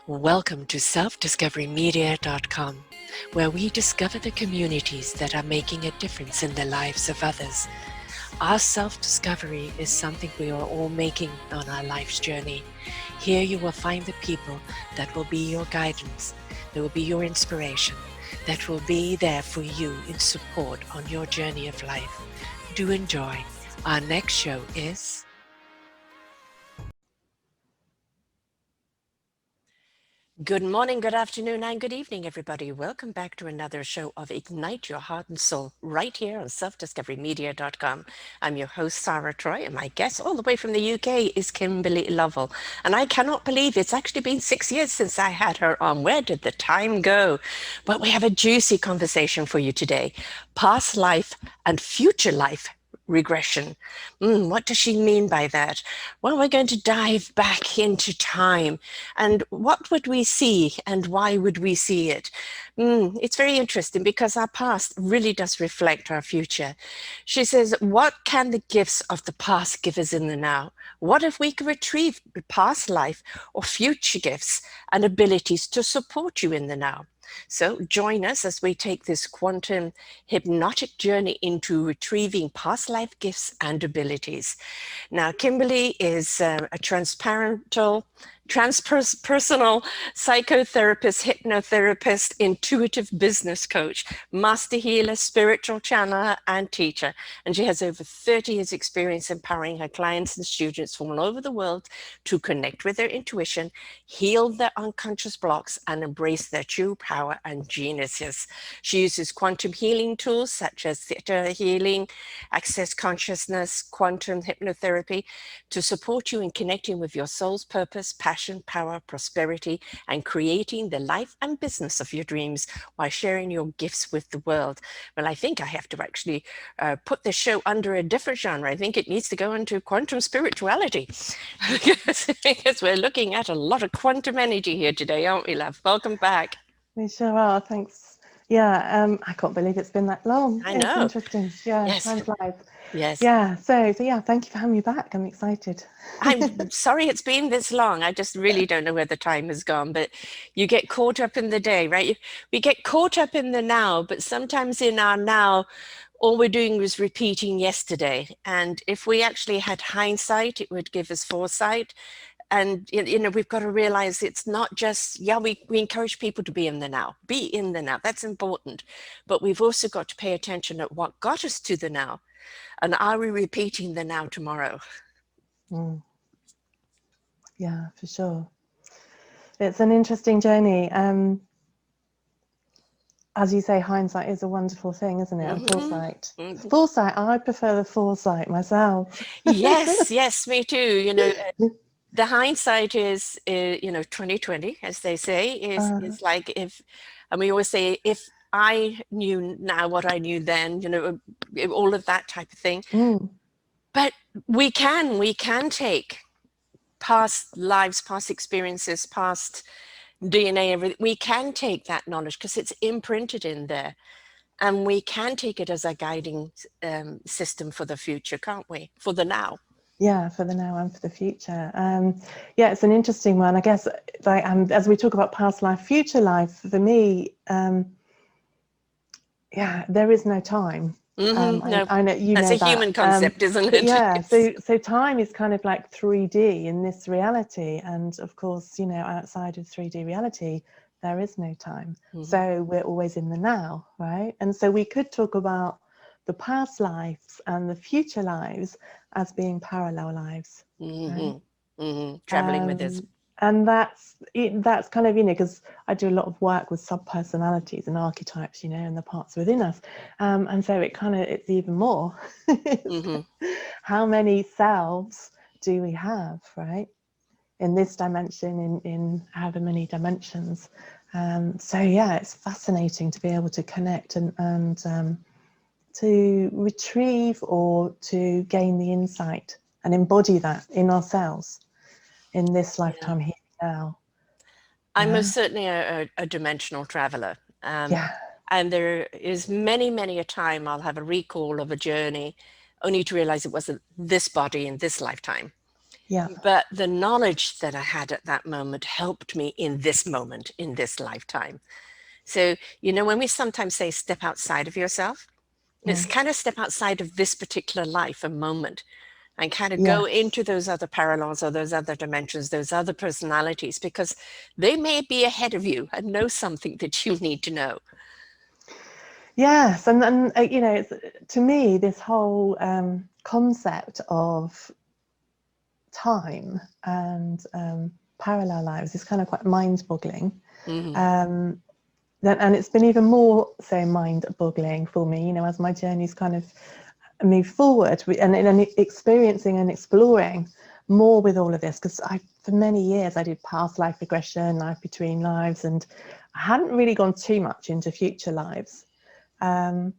Welcome to selfdiscoverymedia.com, where we discover the communities that are making a difference in the lives of others. Our self-discovery is something we are all making on our life's journey. Here you will find the people that will be your guidance, that will be your inspiration, that will be there for you in support on your journey of life. Do enjoy. Our next show is... Good morning, good afternoon, and good evening, everybody. Welcome back to another show of Ignite Your Heart and Soul right here on selfdiscoverymedia.com. I'm your host, Sarah Troy, and my guest all the way from the UK is Kimberley Lovell. And I cannot believe it's actually been 6 years since I had her on. Where did the time go? But we have a juicy conversation for you today. Past life and future life regression. What does she mean by that? Well, we're going to dive back into time. And what would we see and why would we see it? It's very interesting because our past really does reflect our future. She says, what can the gifts of the past give us in the now? What if we could retrieve past life or future gifts and abilities to support you in the now? So join us as we take this quantum hypnotic journey into retrieving past life gifts and abilities. Now, Kimberley is a transpersonal psychotherapist, hypnotherapist, intuitive business coach, master healer, spiritual channeler, and teacher. And she has over 30 years experience empowering her clients and students from all over the world to connect with their intuition, heal their unconscious blocks, and embrace their true power and geniuses. She uses quantum healing tools such as theta healing, access consciousness, quantum hypnotherapy to support you in connecting with your soul's purpose, passion, power, prosperity, and creating the life and business of your dreams while sharing your gifts with the world. Well, I think I have to actually put this show under a different genre. I think it needs to go into quantum spirituality because we're looking at a lot of quantum energy here today, aren't we, love? Welcome back. We sure are, thanks. Yeah, I can't believe it's been that long. I know. It's interesting. Yeah, Yes. time flies. Yes. Yeah, so yeah, thank you for having me back. I'm excited. I'm sorry it's been this long. I just really don't know where the time has gone, but you get caught up in the day, right? We get caught up in the now, but sometimes in our now, all we're doing is repeating yesterday. And if we actually had hindsight, it would give us foresight. And, we've got to realize it's not just, we encourage people to be in the now. Be in the now. That's important. But we've also got to pay attention at what got us to the now. And are we repeating the now tomorrow? Yeah, for sure. It's an interesting journey. As you say, hindsight is a wonderful thing, isn't it? And foresight. Foresight, I prefer the foresight myself. Yes, me too. The hindsight is 2020, as they say, is like and we always say, if I knew now what I knew then, all of that type of thing. But we can take past lives, past experiences, past DNA, everything. We can take that knowledge because it's imprinted in there. And we can take it as a guiding system for the future, can't we? For the now. Yeah, for the now and for the future. Yeah, it's an interesting one. I guess, as we talk about past life, future life, for me, there is no time. No, I know you that's know a human concept, isn't it? Yeah, so time is kind of like 3D in this reality, and of course, outside of 3D reality, there is no time. So we're always in the now, right? And so we could talk about the past lives and the future lives as being parallel lives, right? Traveling with us. And that's kind of, because I do a lot of work with sub-personalities and archetypes, and the parts within us. And so it's even more. How many selves do we have, right? In this dimension, in however many dimensions. So yeah, it's fascinating to be able to connect and to retrieve or to gain the insight and embody that in ourselves in this lifetime here now. I'm most certainly a dimensional traveler. And there is many a time I'll have a recall of a journey only to realize it wasn't this body in this lifetime. Yeah. But the knowledge that I had at that moment helped me in this moment, in this lifetime. So, when we sometimes say step outside of yourself, it's Mm. kind of step outside of this particular life, a moment, and kind of go Yes. into those other parallels or those other dimensions, those other personalities, because they may be ahead of you and know something that you need to know. Yes, and it's, to me, this whole concept of time and parallel lives is kind of quite mind-boggling. Mm-hmm. And it's been even more so mind-boggling for me, as my journey's kind of moved forward and experiencing and exploring more with all of this, because for many years I did past life regression, life between lives, and I hadn't really gone too much into future lives. And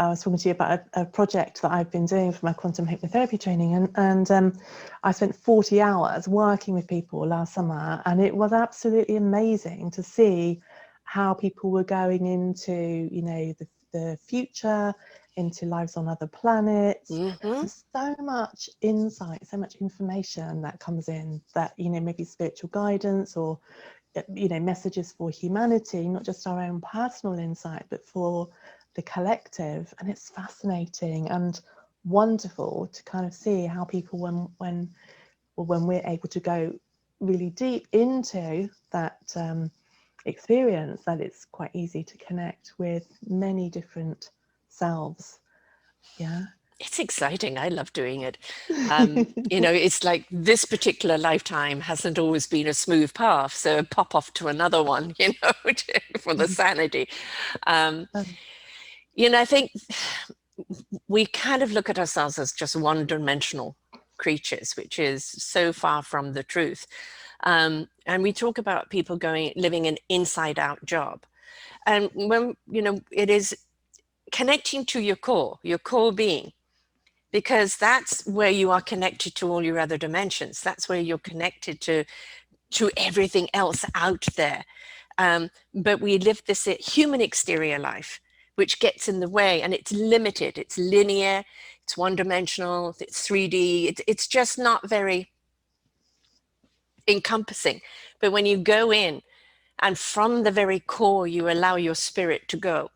I was talking to you about a project that I've been doing for my quantum hypnotherapy training, and I spent 40 hours working with people last summer, and it was absolutely amazing to see how people were going into the future, into lives on other planets. Mm-hmm. There's so much insight, so much information that comes in, that maybe spiritual guidance or messages for humanity, not just our own personal insight, but for the collective. And it's fascinating and wonderful to kind of see how people, when we're able to go really deep into that experience, that it's quite easy to connect with many different selves. Yeah. It's exciting. I love doing it. It's like this particular lifetime hasn't always been a smooth path, so pop off to another one, for the sanity. Um, I think we kind of look at ourselves as just one-dimensional creatures, which is so far from the truth. And we talk about people living an inside-out job. And when, it is connecting to your core being, because that's where you are connected to all your other dimensions. That's where you're connected to everything else out there. But we live this human exterior life, which gets in the way, and it's limited, it's linear, it's one-dimensional, it's 3D, it's just not very encompassing. But when you go in, and from the very core, you allow your spirit to go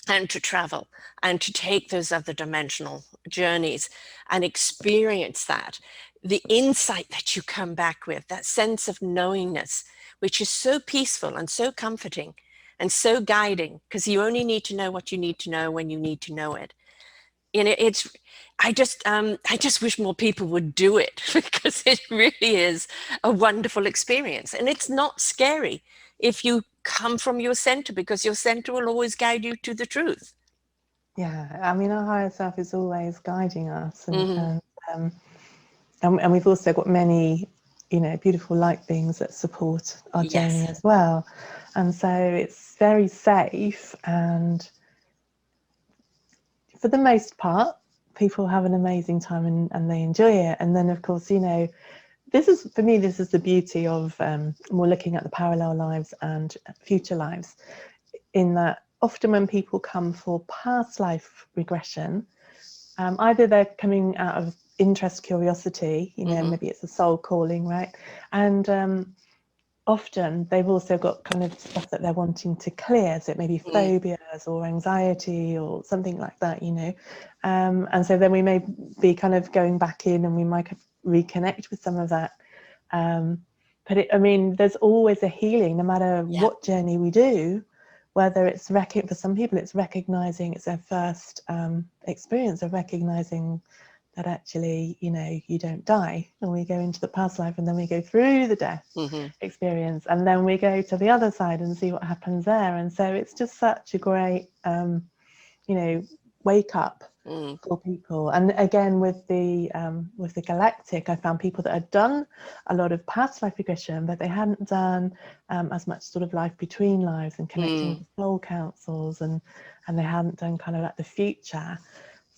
and to travel and to take those other dimensional journeys and experience that, the insight that you come back with, that sense of knowingness, which is so peaceful and so comforting and so guiding, because you only need to know what you need to know when you need to know it. And I just wish more people would do it, because it really is a wonderful experience, and it's not scary if you come from your center, because your center will always guide you to the truth. Yeah, I mean, our higher self is always guiding us, and Mm-hmm. and we've also got many, beautiful light beings that support our journey Yes. as well. And so it's very safe, and for the most part, people have an amazing time and they enjoy it. And then, of course, this is, for me, this is the beauty of more looking at the parallel lives and future lives, in that often when people come for past life regression, either they're coming out of interest, curiosity, Mm-hmm. maybe it's a soul calling, right? And often they've also got kind of stuff that they're wanting to clear, so it may be phobias or anxiety or something like that, and so then we may be kind of going back in, and we might reconnect with some of that. But I mean, there's always a healing, no matter Yeah. what journey we do. Whether it's for some people, it's recognizing, it's their first experience of recognizing that actually, you don't die, and we go into the past life, and then we go through the death Mm-hmm. experience, and then we go to the other side and see what happens there. And so it's just such a great wake up Mm. for people. And again, with the galactic, I found people that had done a lot of past life regression, but they hadn't done as much sort of life between lives and connecting with Mm. the soul councils, and they hadn't done kind of like the future.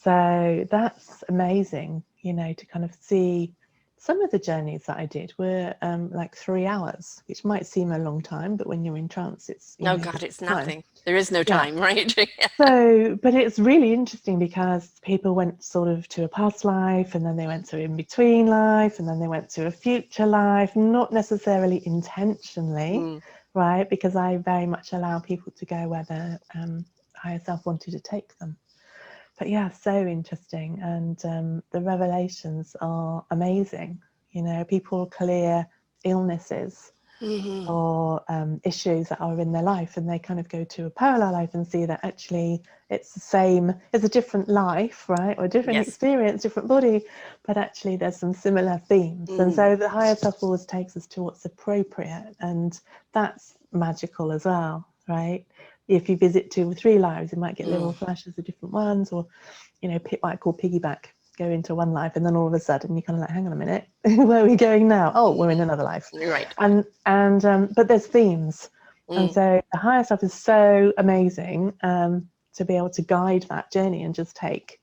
So that's amazing, to kind of see some of the journeys that I did were like 3 hours, which might seem a long time, but when you're in trance, it's, Oh it's God, it's time. nothing. There is no Yeah. time, right? So, but it's really interesting because people went sort of to a past life, and then they went to in between life, and then they went to a future life, not necessarily intentionally, right? Because I very much allow people to go where their higher self wanted to take them. But yeah, so interesting. And the revelations are amazing. People clear illnesses or issues that are in their life, and they kind of go to a parallel life and see that actually it's the same, it's a different life, right, or a different Yes. experience, different body, but actually there's some similar themes. And so the higher self always takes us to what's appropriate, and that's magical as well, right? If you visit 2 or 3 lives, you might get little flashes of different ones, or what I call piggyback, go into one life, and then all of a sudden you're kind of like, hang on a minute, where are we going now? Oh, we're in another life. Right. And but there's themes, and so the higher stuff is so amazing to be able to guide that journey and just take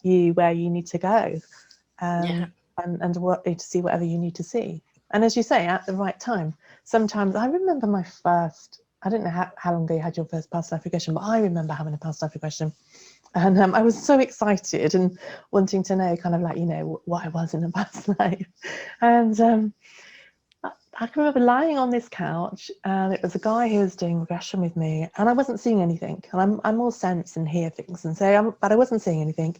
you where you need to go, and to see whatever you need to see. And as you say, at the right time. Sometimes I remember my first, I don't know how long ago you had your first past life regression, but I remember having a past life regression. And I was so excited and wanting to know kind of like, what I was in a past life. And I can remember lying on this couch, and it was a guy who was doing regression with me, and I wasn't seeing anything. And I'm all sense and hear things, and so but I wasn't seeing anything.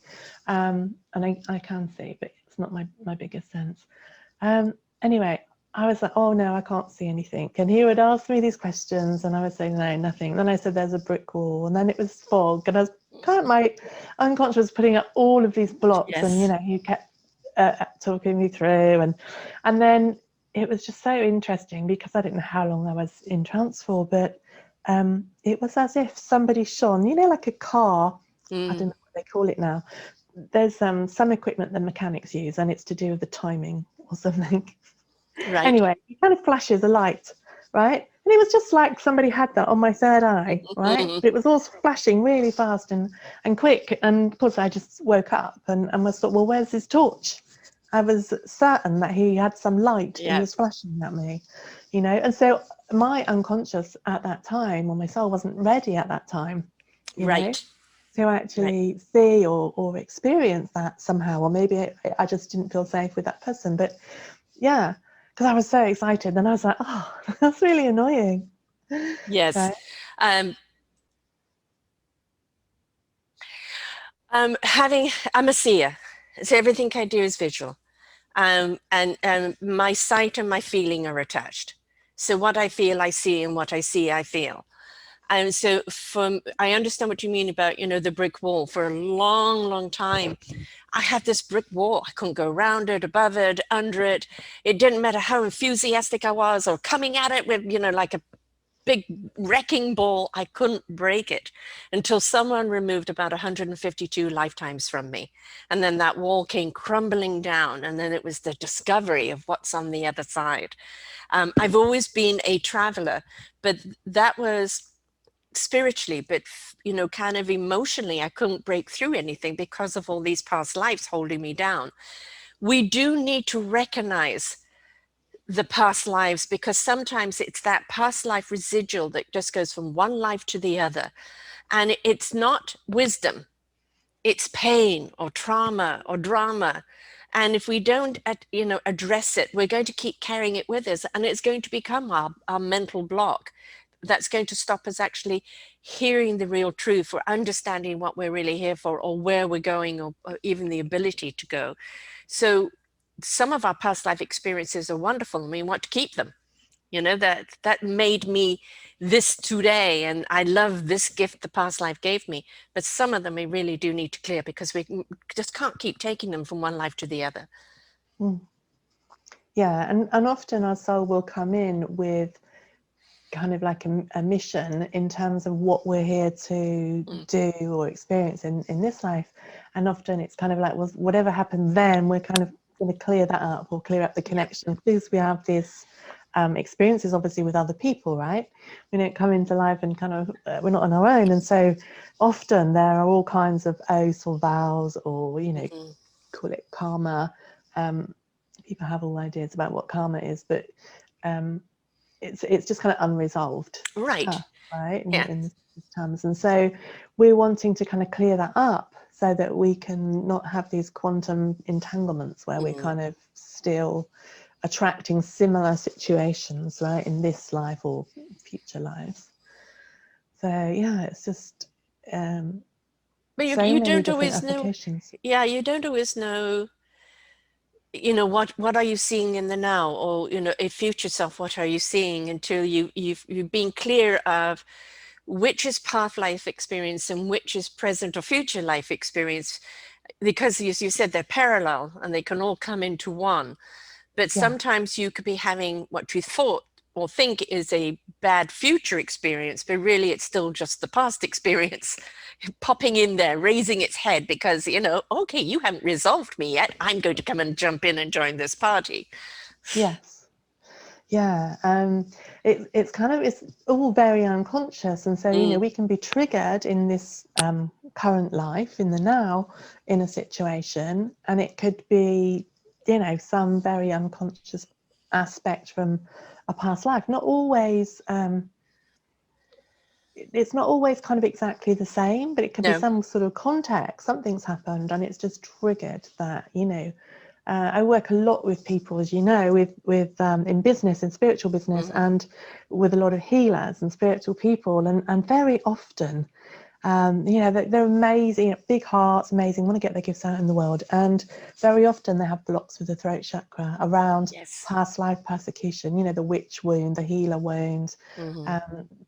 And I can see, but it's not my biggest sense. Anyway, I was like, oh no, I can't see anything. And he would ask me these questions, and I would say, no, nothing. And then I said, there's a brick wall, and then it was fog, and I was kind of, my unconscious was putting up all of these blocks, and he kept talking me through, and then it was just so interesting because I didn't know how long I was in trance for, but it was as if somebody shone, like a car. I don't know what they call it now. There's some equipment that mechanics use, and it's to do with the timing or something. Right. Anyway, it kind of flashes a light, right? And it was just like somebody had that on my third eye, right? But it was all flashing really fast and quick. And of course, I just woke up and was thought, well, where's his torch? I was certain that he had some light and he was flashing at me, And so my unconscious at that time, or my soul, wasn't ready at that time, Right. to actually see or experience that somehow. Or maybe I just didn't feel safe with that person. But yeah, because I was so excited. And I was like, oh, that's really annoying. Yes. Right? I'm a seer, so everything I do is visual. And my sight and my feeling are attached. So what I feel, I see, and what I see, I feel. And so I understand what you mean about, the brick wall. For a long, long time, I had this brick wall. I couldn't go around it, above it, under it. It didn't matter how enthusiastic I was or coming at it with, like a big wrecking ball. I couldn't break it until someone removed about 152 lifetimes from me. And then that wall came crumbling down. And then it was the discovery of what's on the other side. I've always been a traveler, but that was spiritually, but kind of emotionally, I couldn't break through anything because of all these past lives holding me down. We do need to recognize the past lives, because sometimes it's that past life residual that just goes from one life to the other, and it's not wisdom, it's pain or trauma or drama. And if we don't address it, we're going to keep carrying it with us, and it's going to become our mental block that's going to stop us actually hearing the real truth, or understanding what we're really here for, or where we're going, or even the ability to go. So some of our past life experiences are wonderful, and we want to keep them. That made me this today, and I love this gift the past life gave me. But some of them we really do need to clear, because we just can't keep taking them from one life to the other. Yeah, and often our soul will come in with kind of like a mission in terms of what we're here to do or experience in this life. And often it's kind of like, well, whatever happened then, we're kind of going to clear that up, or clear up the connection, because we have these experiences obviously with other people, right? We don't come into life and kind of we're not on our own, and so often there are all kinds of oaths or vows, or call it karma, people have all ideas about what karma is, but it's just kind of unresolved Right. stuff, right? Yeah. In this terms, and so we're wanting to kind of clear that up so that we can not have these quantum entanglements where we're kind of still attracting similar situations, right, in this life or future lives. So yeah, it's just But so you many don't different always know. applications. Yeah, you don't always know, what are you seeing in the now, or, a future self, what are you seeing, until you've been clear of which is past life experience and which is present or future life experience, because as you said, they're parallel and they can all come into one. But Yeah. sometimes you could be having what you thought or think is a bad future experience, but really it's still just the past experience popping in there, raising its head because, okay, you haven't resolved me yet. I'm going to come and jump in and join this party. Yes. Yeah. It's kind of, it's all very unconscious, and so we can be triggered in this current life, in the now, in a situation, and it could be some very unconscious aspect from a past life. Not always. It's not always kind of exactly the same, but it could be No. some sort of context. Something's happened and it's just triggered that. I work a lot with people, as you know, with in business, in spiritual business, and with a lot of healers and spiritual people, and very often, they're amazing, big hearts, amazing, want to get their gifts out in the world, and very often they have blocks with the throat chakra around Yes. past life persecution, the witch wound, the healer wound,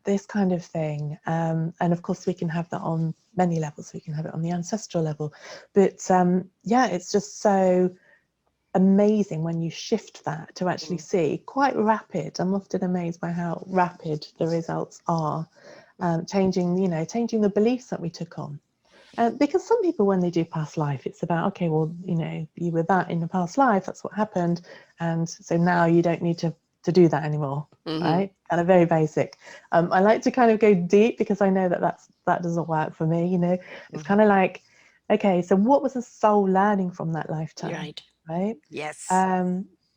this kind of thing. And of course we can have that on many levels. We can have it on the ancestral level, but it's just so amazing when you shift that to actually see quite rapid. I'm often amazed by how rapid the results are, changing the beliefs that we took on. Because some people, when they do past life, it's about, okay, well, you were that in the past life, that's what happened, and so now you don't need to do that anymore, right? Kind of very basic. I like to kind of go deep because I know that doesn't work for me. It's kind of like, okay, so what was the soul learning from that lifetime, right? Yes.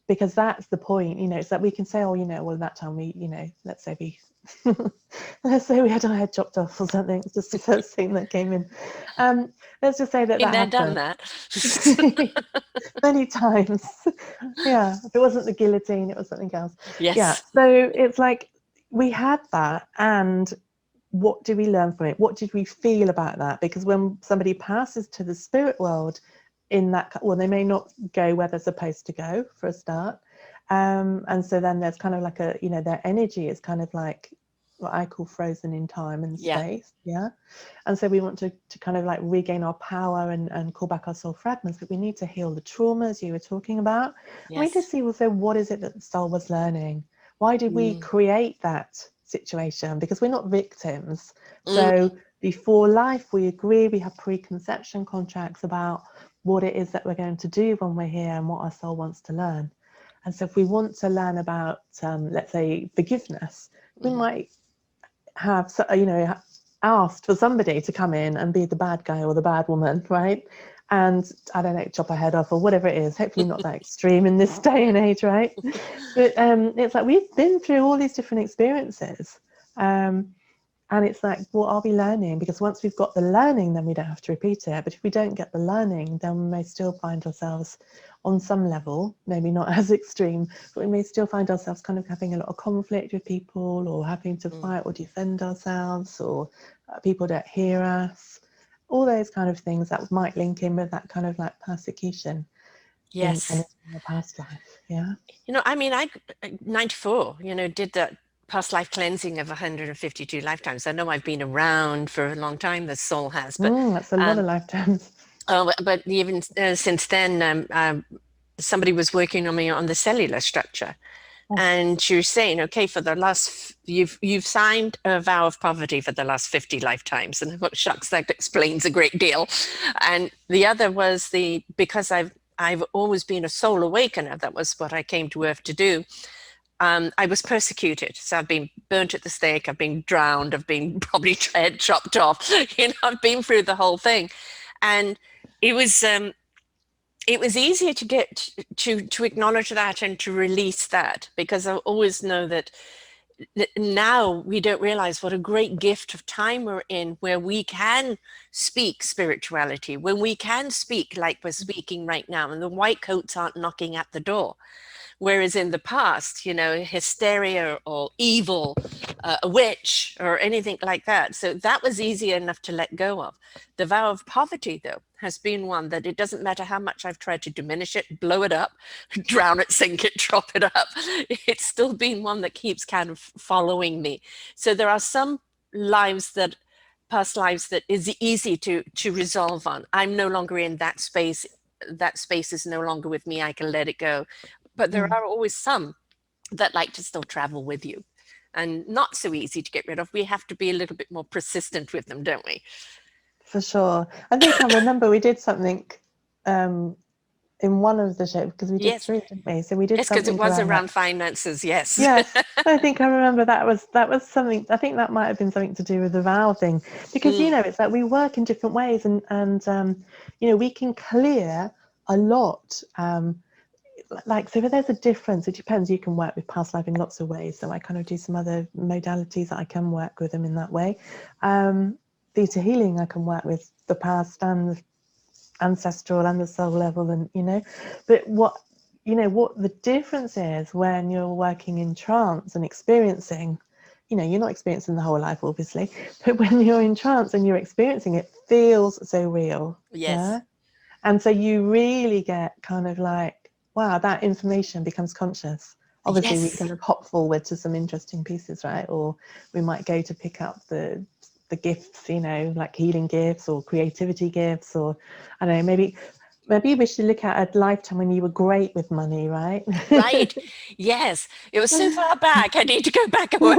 Because that's the point. It's that we can say, oh, well, that time we, let's say we let's say we had our head chopped off or something. It's just the first thing that came in. Let's just say that Been there, done happened that. many times. Yeah, if it wasn't the guillotine, it was something else. Yes. Yeah, so it's like we had that, and what did we learn from it? What did we feel about that? Because when somebody passes to the spirit world, they may not go where they're supposed to go for a start. And so then there's kind of like their energy is kind of like what I call frozen in time and space. Yeah. And so we want to kind of like regain our power and call back our soul fragments, but we need to heal the traumas you were talking about. Yes. We need to see also, what is it that the soul was learning? Why did we create that situation? Because we're not victims. So before life, we agree, we have preconception contracts about what it is that we're going to do when we're here and what our soul wants to learn. And so if we want to learn about, let's say, forgiveness, we might have, asked for somebody to come in and be the bad guy or the bad woman, right? And I don't know, chop our head off or whatever it is. Hopefully not that extreme in this day and age, right? But it's like we've been through all these different experiences. And it's like, what are we learning? Because once we've got the learning, then we don't have to repeat it. But if we don't get the learning, then we may still find ourselves on some level, maybe not as extreme, but we may still find ourselves kind of having a lot of conflict with people, or having to fight or defend ourselves, or people don't hear us. All those kind of things that might link in with that kind of like persecution in the past life. Yeah. I 94, did that past life cleansing of 152 lifetimes. I know I've been around for a long time, the soul has, but that's a lot of lifetimes. but even since then, somebody was working on me on the cellular structure, and she was saying, okay, for the last, you've signed a vow of poverty for the last 50 lifetimes, and I thought, shucks, that explains a great deal. And the other was because I've always been a soul awakener. That was what I came to Earth to do. I was persecuted. So I've been burnt at the stake, I've been drowned, I've been probably head chopped off, I've been through the whole thing. And it was it was easier to get to acknowledge that and to release that, because I always know that now we don't realize what a great gift of time we're in, where we can speak spirituality, when we can speak like we're speaking right now, and the white coats aren't knocking at the door. Whereas in the past, you know, hysteria or evil, a witch or anything like that. So that was easy enough to let go of. The vow of poverty, though, has been one that it doesn't matter how much I've tried to diminish it, blow it up, drown it, sink it, drop it up. It's still been one that keeps kind of following me. So there are some lives that, past lives, that is easy to resolve on. I'm no longer in that space. That space is no longer with me. I can let it go. But there are always some that like to still travel with you, and not so easy to get rid of. We have to be a little bit more persistent with them, don't we? For sure. I think I remember we did something in one of the shows, because we did Yes. 3, didn't we? So we did Yes, because it something was around that. around finances. Yes. Yes, I think I remember that was something. I think that might have been something to do with the vow thing, because you know, it's like we work in different ways, and you know, we can clear a lot. Like, so there's a difference. It depends. You can work with past life in lots of ways. So I kind of do some other modalities that I can work with them in that way. Theta healing, I can work with the past and the ancestral and the soul level, and you know, but what the difference is when you're working in trance and experiencing, you know, you're not experiencing the whole life obviously, but when you're in trance and you're experiencing it, feels so real. Yes. Yeah. And so you really get kind of like, wow, that information becomes conscious. Obviously we Yes. kind of hop forward to some interesting pieces, right? Or we might go to pick up the gifts, you know, like healing gifts or creativity gifts, or I don't know, maybe we should look at a lifetime when you were great with money, right? Right. Yes. It was so far back. I need to go back a ways.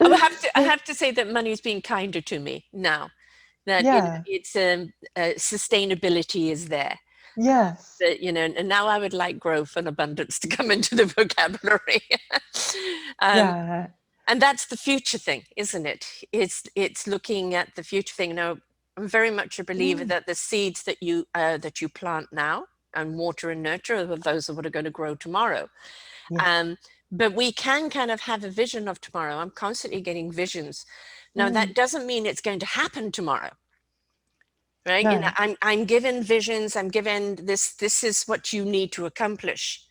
I have to say that money's been kinder to me now. That, you know, Yeah. it's sustainability is there. Yes. That, you know, and now I would like growth and abundance to come into the vocabulary. um, Yeah. and that's the future thing, isn't it? It's looking at the future thing. Now, I'm very much a believer Mm. that the seeds that you plant now and water and nurture are those are what are going to grow tomorrow. Yeah. Um, but we can kind of have a vision of tomorrow. I'm constantly getting visions. Now, Mm. that doesn't mean it's going to happen tomorrow, right? You know, No. I'm given visions. I'm given this is what you need to accomplish,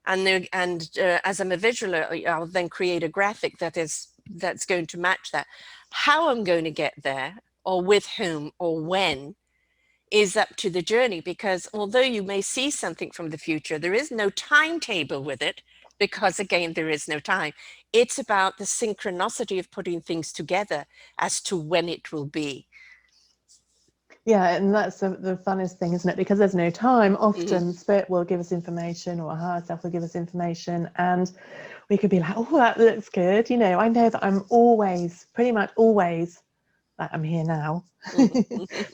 and as I'm a visualer, I'll then create a graphic that's going to match that. How I'm going to get there, or with whom, or when, is up to the journey, because although you may see something from the future, there is no timetable with it, because again, there is no time. It's about the synchronicity of putting things together as to when it will be. Yeah, and that's the funnest thing, isn't it? Because there's no time. Mhm. Often spirit will give us information, or a higher self will give us information, and we could be like, oh, that looks good. You know, I know that I'm always, pretty much always, like, I'm here now,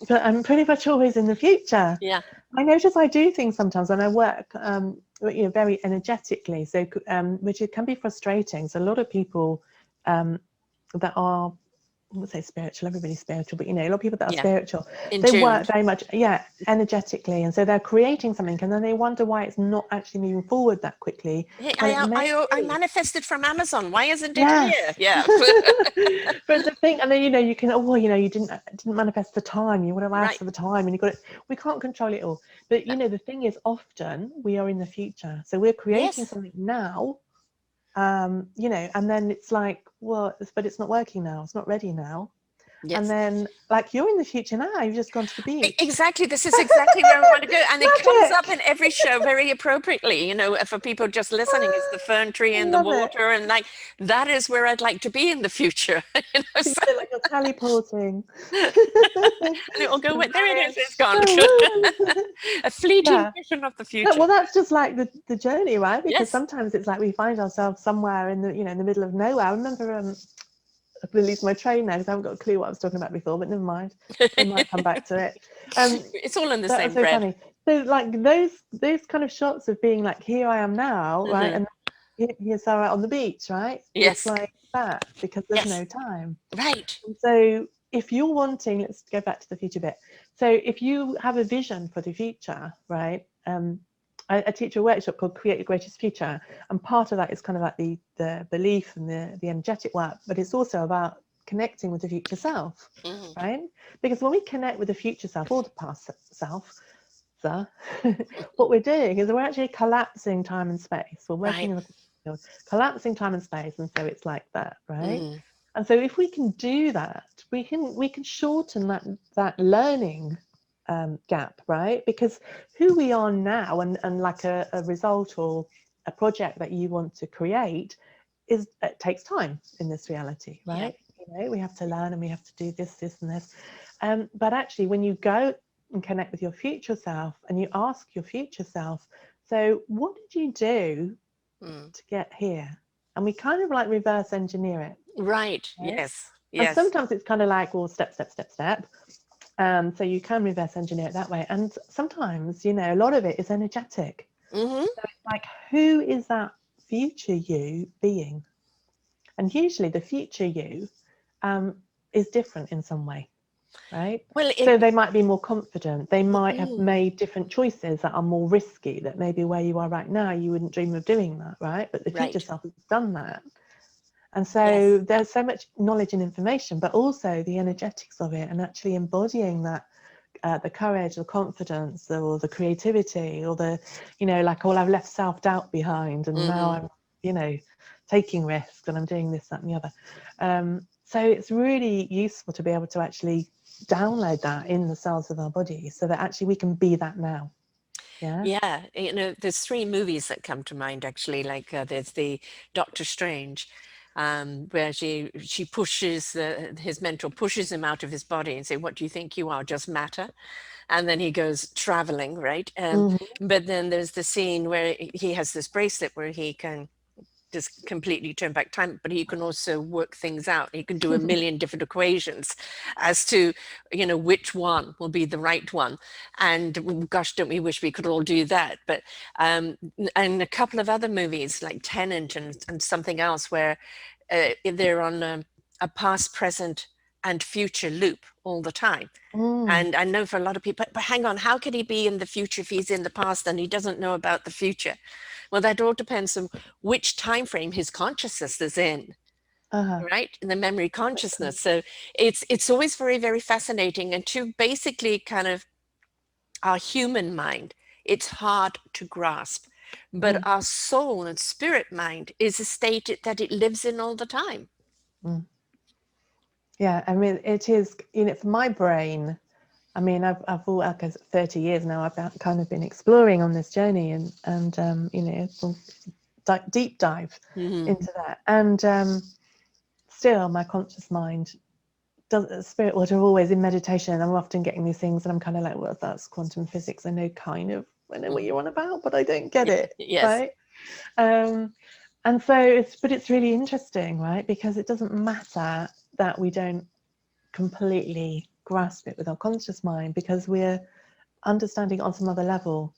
but I'm pretty much always in the future. Yeah. I notice I do things sometimes when I work, you know, very energetically, so which it can be frustrating. So a lot of people that are, I wouldn't say spiritual, everybody's spiritual, but you know, a lot of people that are Yeah. spiritual, In they work tuned. very much, yeah, energetically, and so they're creating something, and then they wonder why it's not actually moving forward that quickly, Hey, when it may I be. manifested from Amazon. Why isn't it here? Yes. Yeah. But the thing, and then you know, you can, oh well, you know, you didn't manifest the time, you would have asked Right. for the time, and you got it. We can't control it all, but you know, the thing is, often we are in the future, so we're creating Yes. something now, you know, and then it's like, well, but it's not working now, it's not ready now. And Yes. then, like, you're in the future now, you've just gone to the beach. Exactly. This is exactly where I want to go. And it comes up in Magic. every show very appropriately, you know, for people just listening. It's the fern tree I and the love it. water. And like, that is where I'd like to be in the future. You know, You so, feel like you're teleporting. and it will go, there it is, it's gone. Oh, woo. A fleeting Yeah. vision of the future. Well, that's just like the journey, right? Because Yes. sometimes it's like we find ourselves somewhere in the, you know, in the middle of nowhere. I remember, I've going to lose my train now because I haven't got a clue what I was talking about before, but never mind. We might come back to it. It's all in the That was same so bread. funny. So like those kind of shots of being like, here I am now, right? Hmm. And here's Sarah on the beach, right? It's Yes. like that, because there's Yes. no time. Right. And so if you're wanting, let's go back to the future bit. So if you have a vision for the future, right? I teach a workshop called Create Your Greatest Future, and part of that is kind of like the belief and the energetic work, but it's also about connecting with the future self, right? Because when we connect with the future self or the past self, what we're doing is we're actually collapsing time and space. We're working in the collapsing time and space, and so it's like that, right? And so if we can do that, we can shorten that learning gap, right? Because who we are now, and like a result or a project that you want to create, it takes time in this reality, right? We have to learn, and we have to do this and this. But actually, when you go and connect with your future self, and you ask your future self, so what did you do to get here? And we kind of like reverse engineer it. Right. Right? Yes. And Yes. sometimes it's kind of like, well, step. So you can reverse engineer it that way. And sometimes, a lot of it is energetic. So it's like, who is that future you being? And usually the future you is different in some way, right? Well, So they might be more confident. They might have made different choices that are more risky, that maybe where you are right now, you wouldn't dream of doing that, right? But the future self has done that. And so there's so much knowledge and information, but also the energetics of it, and actually embodying that, the courage, the confidence, or the creativity, or the, like, well, I've left self-doubt behind, and now I'm, taking risks, and I'm doing this, that, and the other. So it's really useful to be able to actually download that in the cells of our body, so that actually we can be that now. Yeah, there's three movies that come to mind actually. Like there's the Doctor Strange, where she pushes his mentor pushes him out of his body and say, "What do you think you are? Just matter?" And then he goes traveling, right? But then there's the scene where he has this bracelet where he can just completely turn back time, but he can also work things out. He can do a million different equations as to, which one will be the right one. And gosh, don't we wish we could all do that? But and a couple of other movies like Tenant and something else where they're on a past, present, and future loop all the time. And I know for a lot of people, but hang on, how could he be in the future if he's in the past and he doesn't know about the future? Well, that all depends on which time frame his consciousness is in, right? In the memory consciousness. So it's always very, very fascinating. And to basically kind of our human mind, it's hard to grasp. But our soul and spirit mind is a state that it lives in all the time. Yeah, I mean, it is, for my brain, I mean, I've like 30 years now, I've kind of been exploring on this journey, and deep dive into that. And still, my conscious mind, spirit world are always in meditation, and I'm often getting these things, and I'm kind of like, well, that's quantum physics. I know what you're on about, but I don't get it, Yes. right? And so it's really interesting, right? Because it doesn't matter that we don't completely grasp it with our conscious mind, because we're understanding on some other level,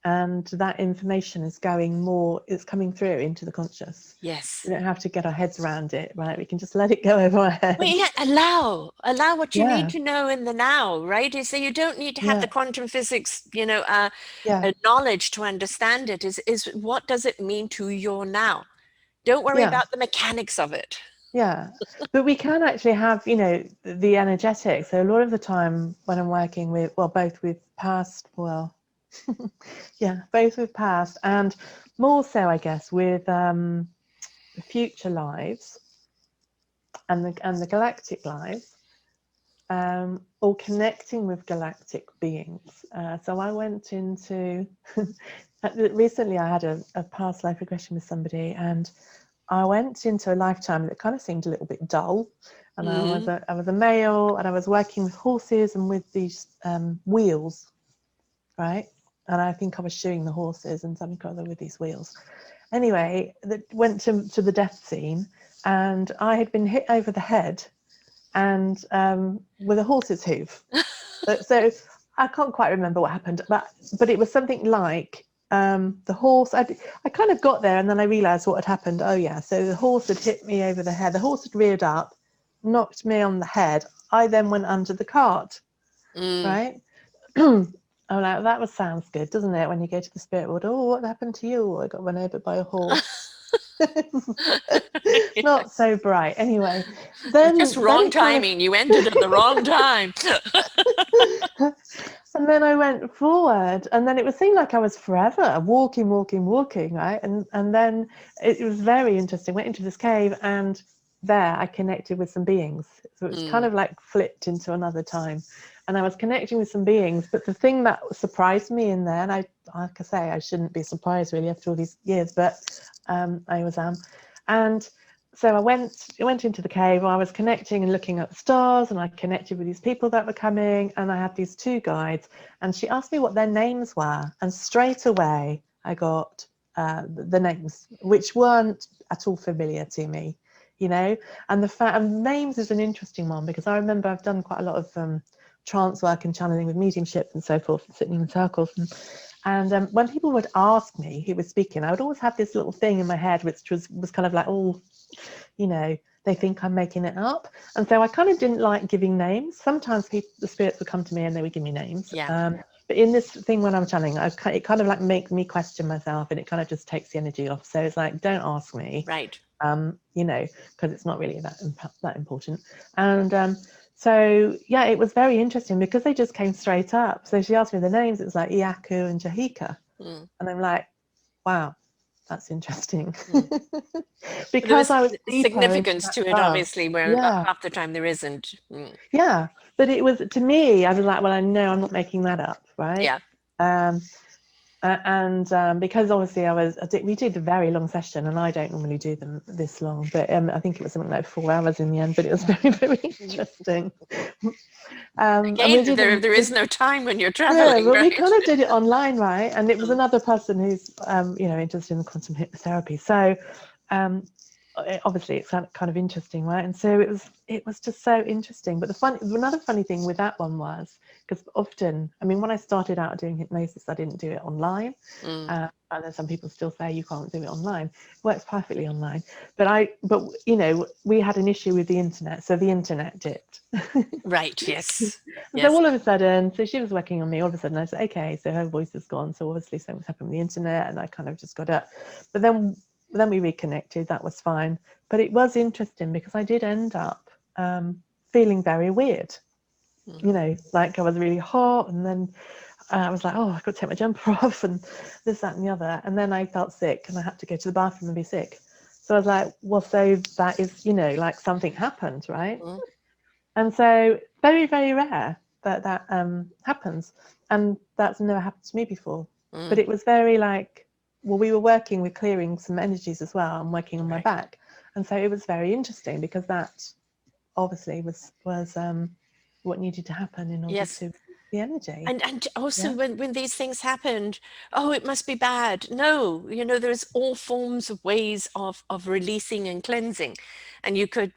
and that information is it's coming through into the conscious. Yes. We don't have to get our heads around it, right? We can just let it go over our heads. Well, yeah, allow what you need to know in the now, right? So you don't need to have the quantum physics, knowledge to understand it. Is what does it mean to your now? Don't worry about the mechanics of it. Yeah, but we can actually have, the energetics. So a lot of the time when I'm working with, both with past, both with past, and more so, I guess, with future lives and the galactic lives, or connecting with galactic beings. So I went into recently. I had a past life regression with somebody, and I went into a lifetime that kind of seemed a little bit dull. And I was a male, and I was working with horses and with these wheels, right? And I think I was shoeing the horses and something or other with these wheels. Anyway, went to the death scene, and I had been hit over the head and with a horse's hoof. So I can't quite remember what happened, but it was something like the horse. I kind of got there, and then I realised what had happened. Oh yeah, so the horse had hit me over the head. The horse had reared up, knocked me on the head. I then went under the cart. Mm. right? I'm like, that sounds good, doesn't it? When you go to the spirit world, oh, what happened to you? I got run over by a horse. Not so bright. Anyway, Just then wrong it kind of timing. You ended at the wrong time. and then I went forward, and then it would seem like I was forever walking, walking, walking, right? And then it was very interesting. Went into this cave, and there I connected with some beings. So it's kind Mm. of like flipped into another time, and I was connecting with some beings. But the thing that surprised me in there, and I, like I say, I shouldn't be surprised really after all these years, but I was and so I went into the cave. I was connecting and looking at the stars, and I connected with these people that were coming, and I had these two guides, and she asked me what their names were, and straight away I got the names, which weren't at all familiar to me, you know. And the fact, and names is an interesting one, because I remember I've done quite a lot of trance work and channeling with mediumship and so forth, and sitting in circles, and when people would ask me who was speaking, I would always have this little thing in my head, which was kind of like, oh, you know, they think I'm making it up. And so I kind of didn't like giving names. Sometimes the spirits would come to me and they would give me names. Yeah. But in this thing when I'm channeling, it kind of like makes me question myself, and it kind of just takes the energy off. So it's like, don't ask me, Right. you know, because it's not really that important. And so, yeah, it was very interesting because they just came straight up. So she asked me the names. It was like Iaku and Jahika. Mm. And I'm like, wow, that's interesting. Mm. But there Because was I was deeper into significance that to it, love. obviously, where Yeah, half the time there isn't. Mm. yeah. But it was, to me, I was like, well, I know I'm not making that up, right? Yeah. Um, and because obviously we did a very long session, and I don't normally do them this long, but I think it was something like 4 hours in the end, but it was very, very interesting. And we Again, did them. there is no time when you're Yeah, traveling, but we right? kind of did it online, right? And it was Mm. another person who's, interested in quantum hypnotherapy. So, um, obviously, it's kind of interesting, right? And so it was just so interesting. But another funny thing with that one was, because often, I mean, when I started out doing hypnosis, I didn't do it online. Mm. And then some people still say you can't do it online. It works perfectly online. But we had an issue with the internet, so the internet dipped. Right. Yes. And so Yes. all of a sudden, so she was working on me. All of a sudden, I said, okay, so her voice is gone. So obviously something's happened with the internet, and I kind of just got up. But then we reconnected. That was fine. But it was interesting because I did end up feeling very weird. Mm. You know, like I was really hot, and then I was like, oh, I've got to take my jumper off, and this, that, and the other. And then I felt sick, and I had to go to the bathroom and be sick. So I was like, well, so that is, like something happened, right? Mm. And so very, very rare that happens. And that's never happened to me before. But Mm. it was very like, well, we were working with clearing some energies as well and working on my Right. back. And so it was very interesting because that obviously was what needed to happen in order Yes. to the energy. And also Yeah. when these things happened, oh, it must be bad. No, there's all forms of ways of releasing and cleansing. And you could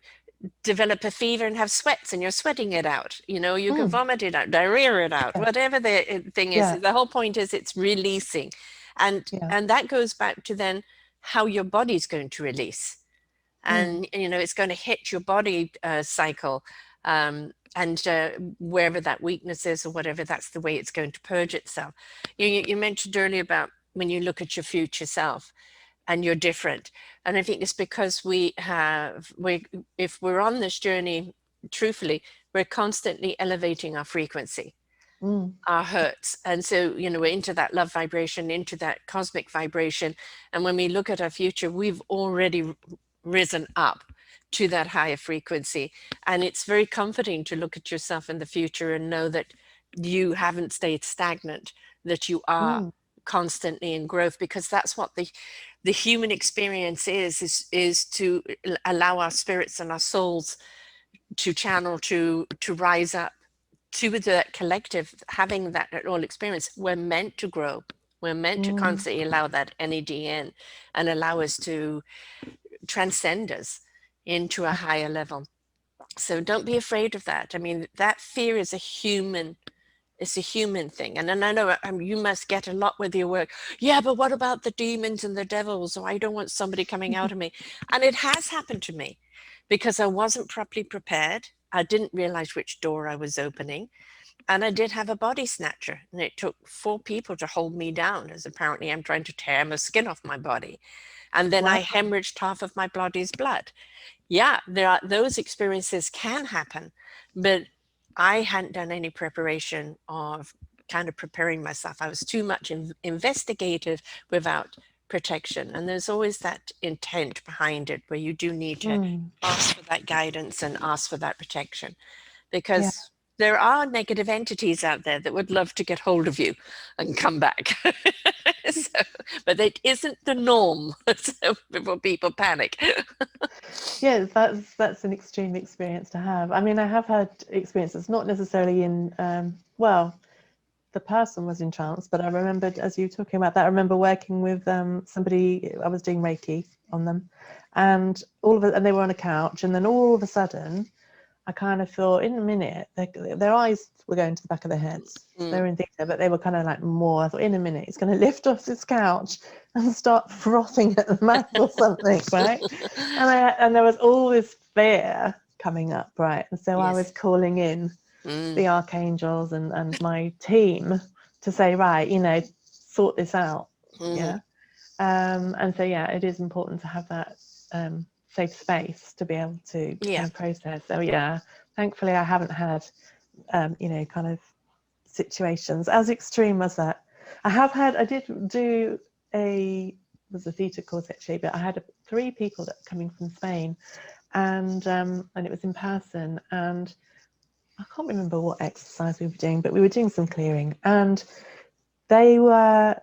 develop a fever and have sweats and you're sweating it out. You can Mm, vomit it out, diarrhea it out, yeah. whatever the thing is. Yeah. The whole point is it's releasing. And Yeah. and that goes back to then how your body's going to release. Mm, And it's going to hit your body cycle. And wherever that weakness is or whatever, that's the way it's going to purge itself. You mentioned earlier about when you look at your future self and you're different. And I think it's because if we're on this journey, truthfully, we're constantly elevating our frequency, mm, our hertz. And so, we're into that love vibration, into that cosmic vibration. And when we look at our future, we've already risen up to that higher frequency. And it's very comforting to look at yourself in the future and know that you haven't stayed stagnant, that you are mm, constantly in growth, because that's what the human experience is to allow our spirits and our souls to channel, to rise up to the collective, having that all experience. We're meant to grow. We're meant to mm. constantly allow that energy in and allow us to transcend us into a higher level. So don't be afraid of that. I mean, that fear is a human it's a human thing. And then I know you must get a lot with your work. Yeah, but what about the demons and the devils? Or I don't want somebody coming out of me. And it has happened to me because I wasn't properly prepared. I didn't realize which door I was opening. And I did have a body snatcher, and it took 4 people to hold me down, as apparently I'm trying to tear my skin off my body. And then Wow. I hemorrhaged half of my body's blood. Yeah, there are those experiences can happen, but I hadn't done any preparation of kind of preparing myself. I was too much investigative without protection. And there's always that intent behind it where you do need to Mm. ask for that guidance and ask for that protection, Yeah. because there are negative entities out there that would love to get hold of you and come back. So, but it isn't the norm. So before people panic. Yeah, that's an extreme experience to have. I mean, I have had experiences, not necessarily in, well, the person was in trance, but I remembered, as you were talking about that, I remember working with somebody, I was doing Reiki on them, and and they were on a couch, and then all of a sudden, I kind of thought, in a minute, their eyes were going to the back of their heads. They were in theatre, but they were kind of like more. I thought, in a minute, he's going to lift off his couch and start frothing at the mouth or something, right? And there was all this fear coming up, right? And so I was Yes. calling in the archangels and my team to say, right, sort this out. Yeah. And so, yeah, it is important to have that safe space to be able to Yeah. kind of process. So, yeah, thankfully I haven't had, kind of situations as extreme as that. I did do was a theatre course actually, but I had 3 people that were coming from Spain, and it was in person, and I can't remember what exercise we were doing, but we were doing some clearing, and they were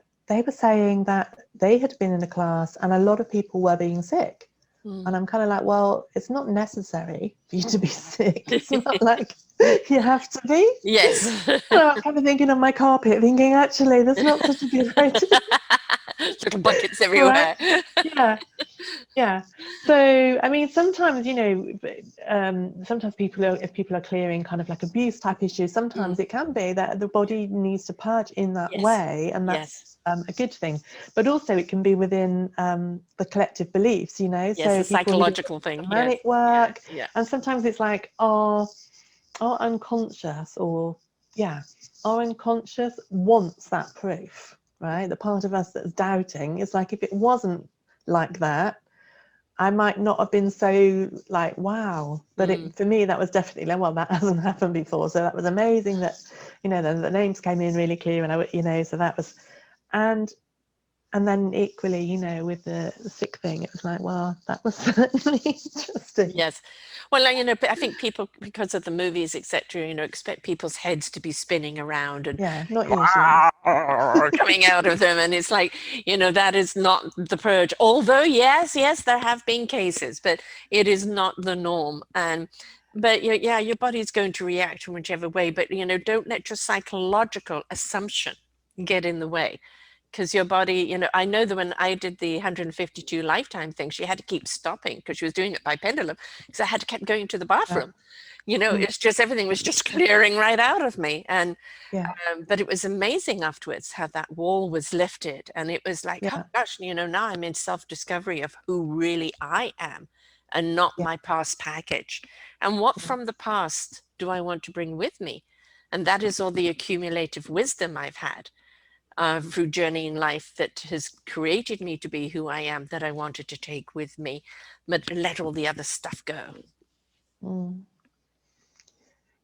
saying that they had been in a class and a lot of people were being sick. And I'm kind of like, well, it's not necessary for you to be sick. It's not like you have to be. Yes. I was kind of thinking on my carpet, thinking, actually, that's not such a good idea. Little buckets Right? everywhere. Yeah. Yeah. So, I mean, sometimes, sometimes if people are clearing kind of like abuse type issues, sometimes it can be that the body needs to purge in that Yes. way, and Yes. that's a good thing. But also it can be within the collective beliefs, Yes, so a people who do psychological thing. Yes. shamanic work, Yeah. and sometimes it's like our unconscious, our unconscious wants that proof, right? The part of us that's doubting is like, if it wasn't like that, I might not have been so like, wow. But for me, that was definitely like, well, that hasn't happened before. So that was amazing that, the names came in really clear, and so that was, and then equally, with the sick thing, it was like, well, that was certainly interesting. Yes. Well, I think people, because of the movies, etc., expect people's heads to be spinning around and Yeah, not usually. coming out of them. And it's like, that is not the purge. Although, yes, there have been cases, but it is not the norm. But yeah, your body's going to react in whichever way. But, don't let your psychological assumption get in the way. Because your body, I know that when I did the 152 lifetime thing, she had to keep stopping because she was doing it by pendulum, because I had to keep going to the bathroom. It's just everything was just clearing right out of me. And Yeah, but it was amazing afterwards how that wall was lifted, and it was like, oh yeah, gosh, now I'm in self-discovery of who really I am, and not yeah, my past package. And what yeah, from the past do I want to bring with me? And that is all the accumulative wisdom I've had through journeying life that has created me to be who I am, that I wanted to take with me, but let all the other stuff go. mm.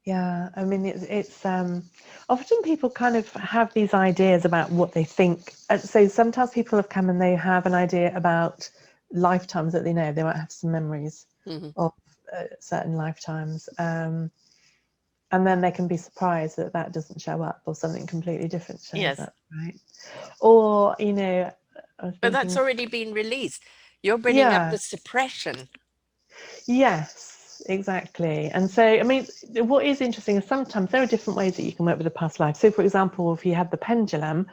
Yeah. I mean, it's often people kind of have these ideas about what they think. So sometimes people have come and they have an idea about lifetimes that they know. They might have some memories of certain lifetimes. And then they can be surprised that that doesn't show up, or something completely different shows Yes, up, right? Or, I was but that's thinking, already been released. You're bringing up yeah, the suppression. yes, exactly. And so, I mean, what is interesting is sometimes there are different ways that you can work with a past life. So, for example, if you had the pendulum,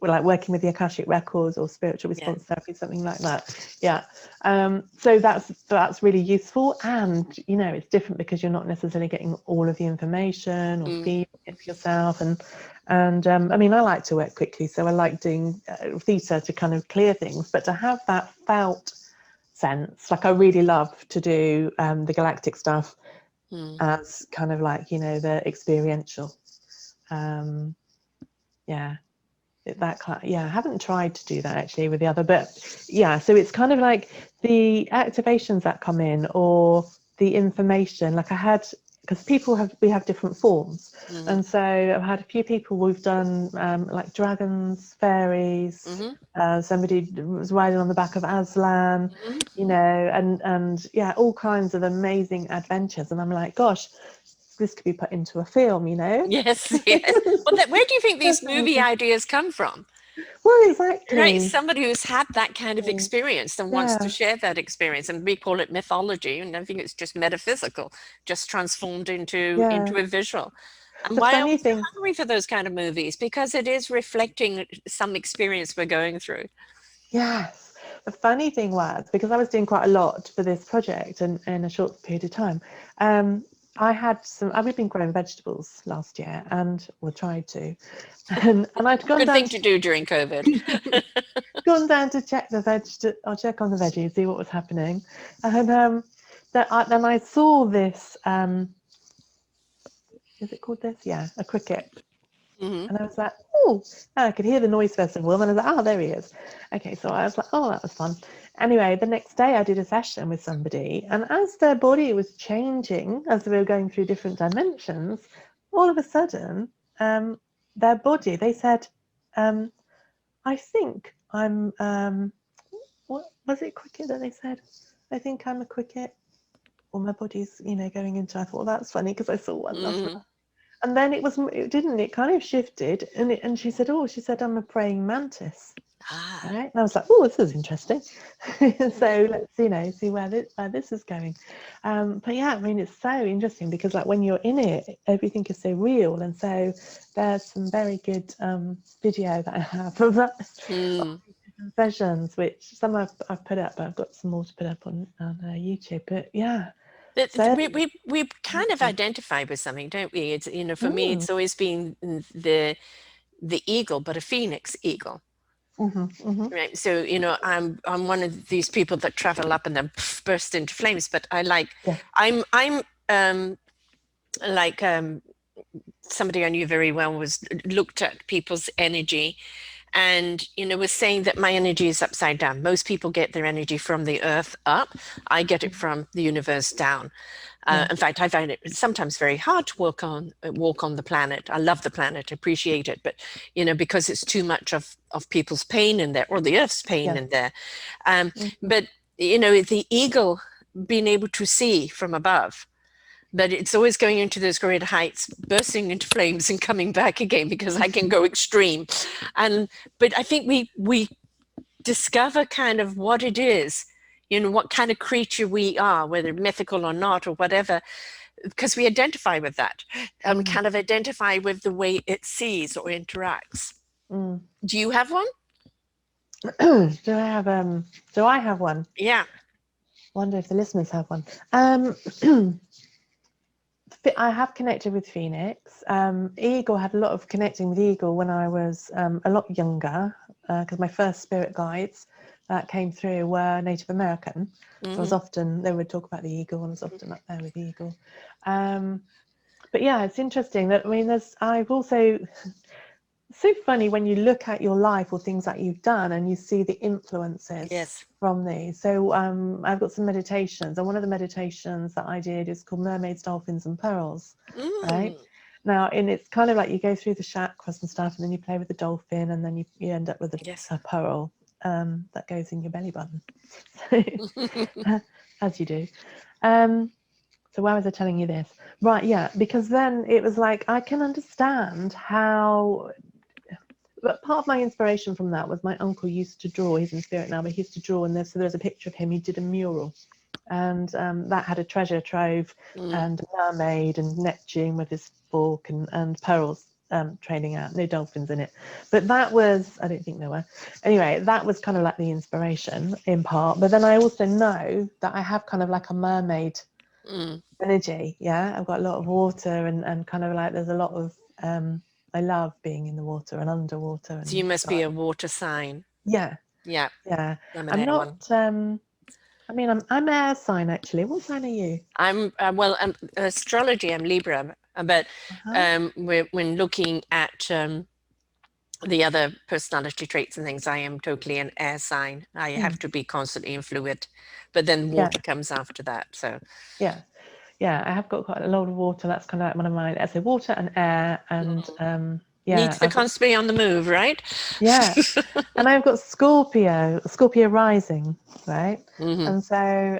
like working with the Akashic records or spiritual Yeah. response therapy, something like that. Yeah. So that's really useful, and it's different because you're not necessarily getting all of the information or feeling it for yourself. And I mean, I like to work quickly, so I like doing theatre to kind of clear things, but to have that felt sense, like I really love to do the galactic stuff. as kind of like, you know, the experiential. Yeah, I haven't tried to do that actually with the other, but yeah, so it's kind of like the activations that come in, or the information, like I had, because we have different forms, and so I've had a few people, we've done like dragons, fairies, somebody was riding on the back of Aslan, you know, and yeah, all kinds of amazing adventures, and I'm like, gosh, this could be put into a film, you know. Yes, yes. Well, where do you think these That's movie amazing. ideas come from? Well, Right, exactly. somebody who's had that kind of experience and wants to Yeah, share that experience, and we call it mythology, and I think it's just metaphysical, just transformed yeah. into a visual. And The why are funny we so thing, hungry for those kind of movies? Because it is reflecting some experience we're going through. yes. The funny thing was, because I was doing quite a lot for this project and in a short period of time, I've been growing vegetables last year, and well, tried to, and I'd gone Good down thing to to do during COVID. check I'll check on the veggies, see what was happening, and then I saw this. Is it called this? Yeah, a cricket. Hmm. And I was like, oh, and I could hear the noise festival. And I was like, oh, there he is. Okay, so I was like, oh, that was fun. Anyway, the next day I did a session with somebody, and as their body was changing, as they were going through different dimensions, all of a sudden, their body, they said, I think I'm, what was it, cricket that they said? I think I'm a cricket, or my body's, you know, going into, I thought, well, that's funny because I saw one last night. Hmm. And then it didn't, it kind of shifted, and she said, oh, I'm a praying mantis. Ah. Right? And I was like, oh, this is interesting. So let's, you know, see where this is going. But yeah, I mean, it's so interesting because like when you're in it, everything is so real. And so there's some very good video that I have of that, Mm. sessions, which some I've put up, but I've got some more to put up on YouTube. But yeah, so We kind of identify with something, don't we? It's, you know, for me, mm, it's always been the eagle, but a phoenix eagle. hmm hmm Right. So, you know, I'm one of these people that travel up and then pff, burst into flames, but yeah, I'm like somebody I knew very well was looked at people's energy and, you know, was saying that my energy is upside down. Most people get their energy from the earth up. I get it from the universe down. yeah, In fact, I find it sometimes very hard to walk on the planet. I love the planet, appreciate it, but you know, because it's too much of people's pain in there, or the Earth's pain yeah. in there. Um, Mm-hmm. but you know, the eagle being able to see from above, but it's always going into those great heights, bursting into flames and coming back again because I can go extreme. And but I think we discover kind of what it is, you know, what kind of creature we are, whether mythical or not, or whatever, because we identify with that and we Mm. kind of identify with the way it sees or interacts. Mm. Do you have one? Do I have do I have one? Yeah. Wonder if the listeners have one. I have connected with Phoenix. Eagle, had a lot of connecting with Eagle when I was a lot younger, because my first spirit guides that came through were Native American. So I was Mm-hmm. often, they would talk about the eagle, and I was often up there with the eagle. But yeah, it's interesting that, I mean, I've also, so funny when you look at your life or things that you've done and you see the influences Yes. from these. So I've got some meditations, and one of the meditations that I did is called Mermaids, Dolphins and Pearls, right? Mm. Now, and it's kind of like you go through the chakras and stuff, and then you play with the dolphin, and then you end up with Yes. a pearl that goes in your belly button, as you do. So why was I telling you this? Right, yeah, because then it was like I can understand how. But part of my inspiration from that was my uncle used to draw. He's in spirit now, but he used to draw, and there's a picture of him. He did a mural, and that had a treasure trove Mm. and a mermaid and Neptune with his fork and pearls trailing out. No dolphins in it, but that was, I don't think there were. Anyway, that was kind of like the inspiration in part. But then I also know that I have kind of like a mermaid Mm. energy. Yeah, I've got a lot of water and kind of like there's a lot of I love being in the water and underwater So you and must be sky. a water sign. Yeah, Yeah, yeah. I'm an I'm air not one. I mean, I'm air sign actually. What sign are you? I'm astrology. I'm Libra, but Uh-huh. when looking at the other personality traits and things, I am totally an air sign. I have Mm. to be constantly in fluid, but then Yeah, water comes after that. So yeah, yeah. I have got quite a lot of water. That's kind of like one of mine. I say water and air, and yeah, needs to I've got constantly on the move, right? yeah, and I've got Scorpio rising, right? Hmm. And so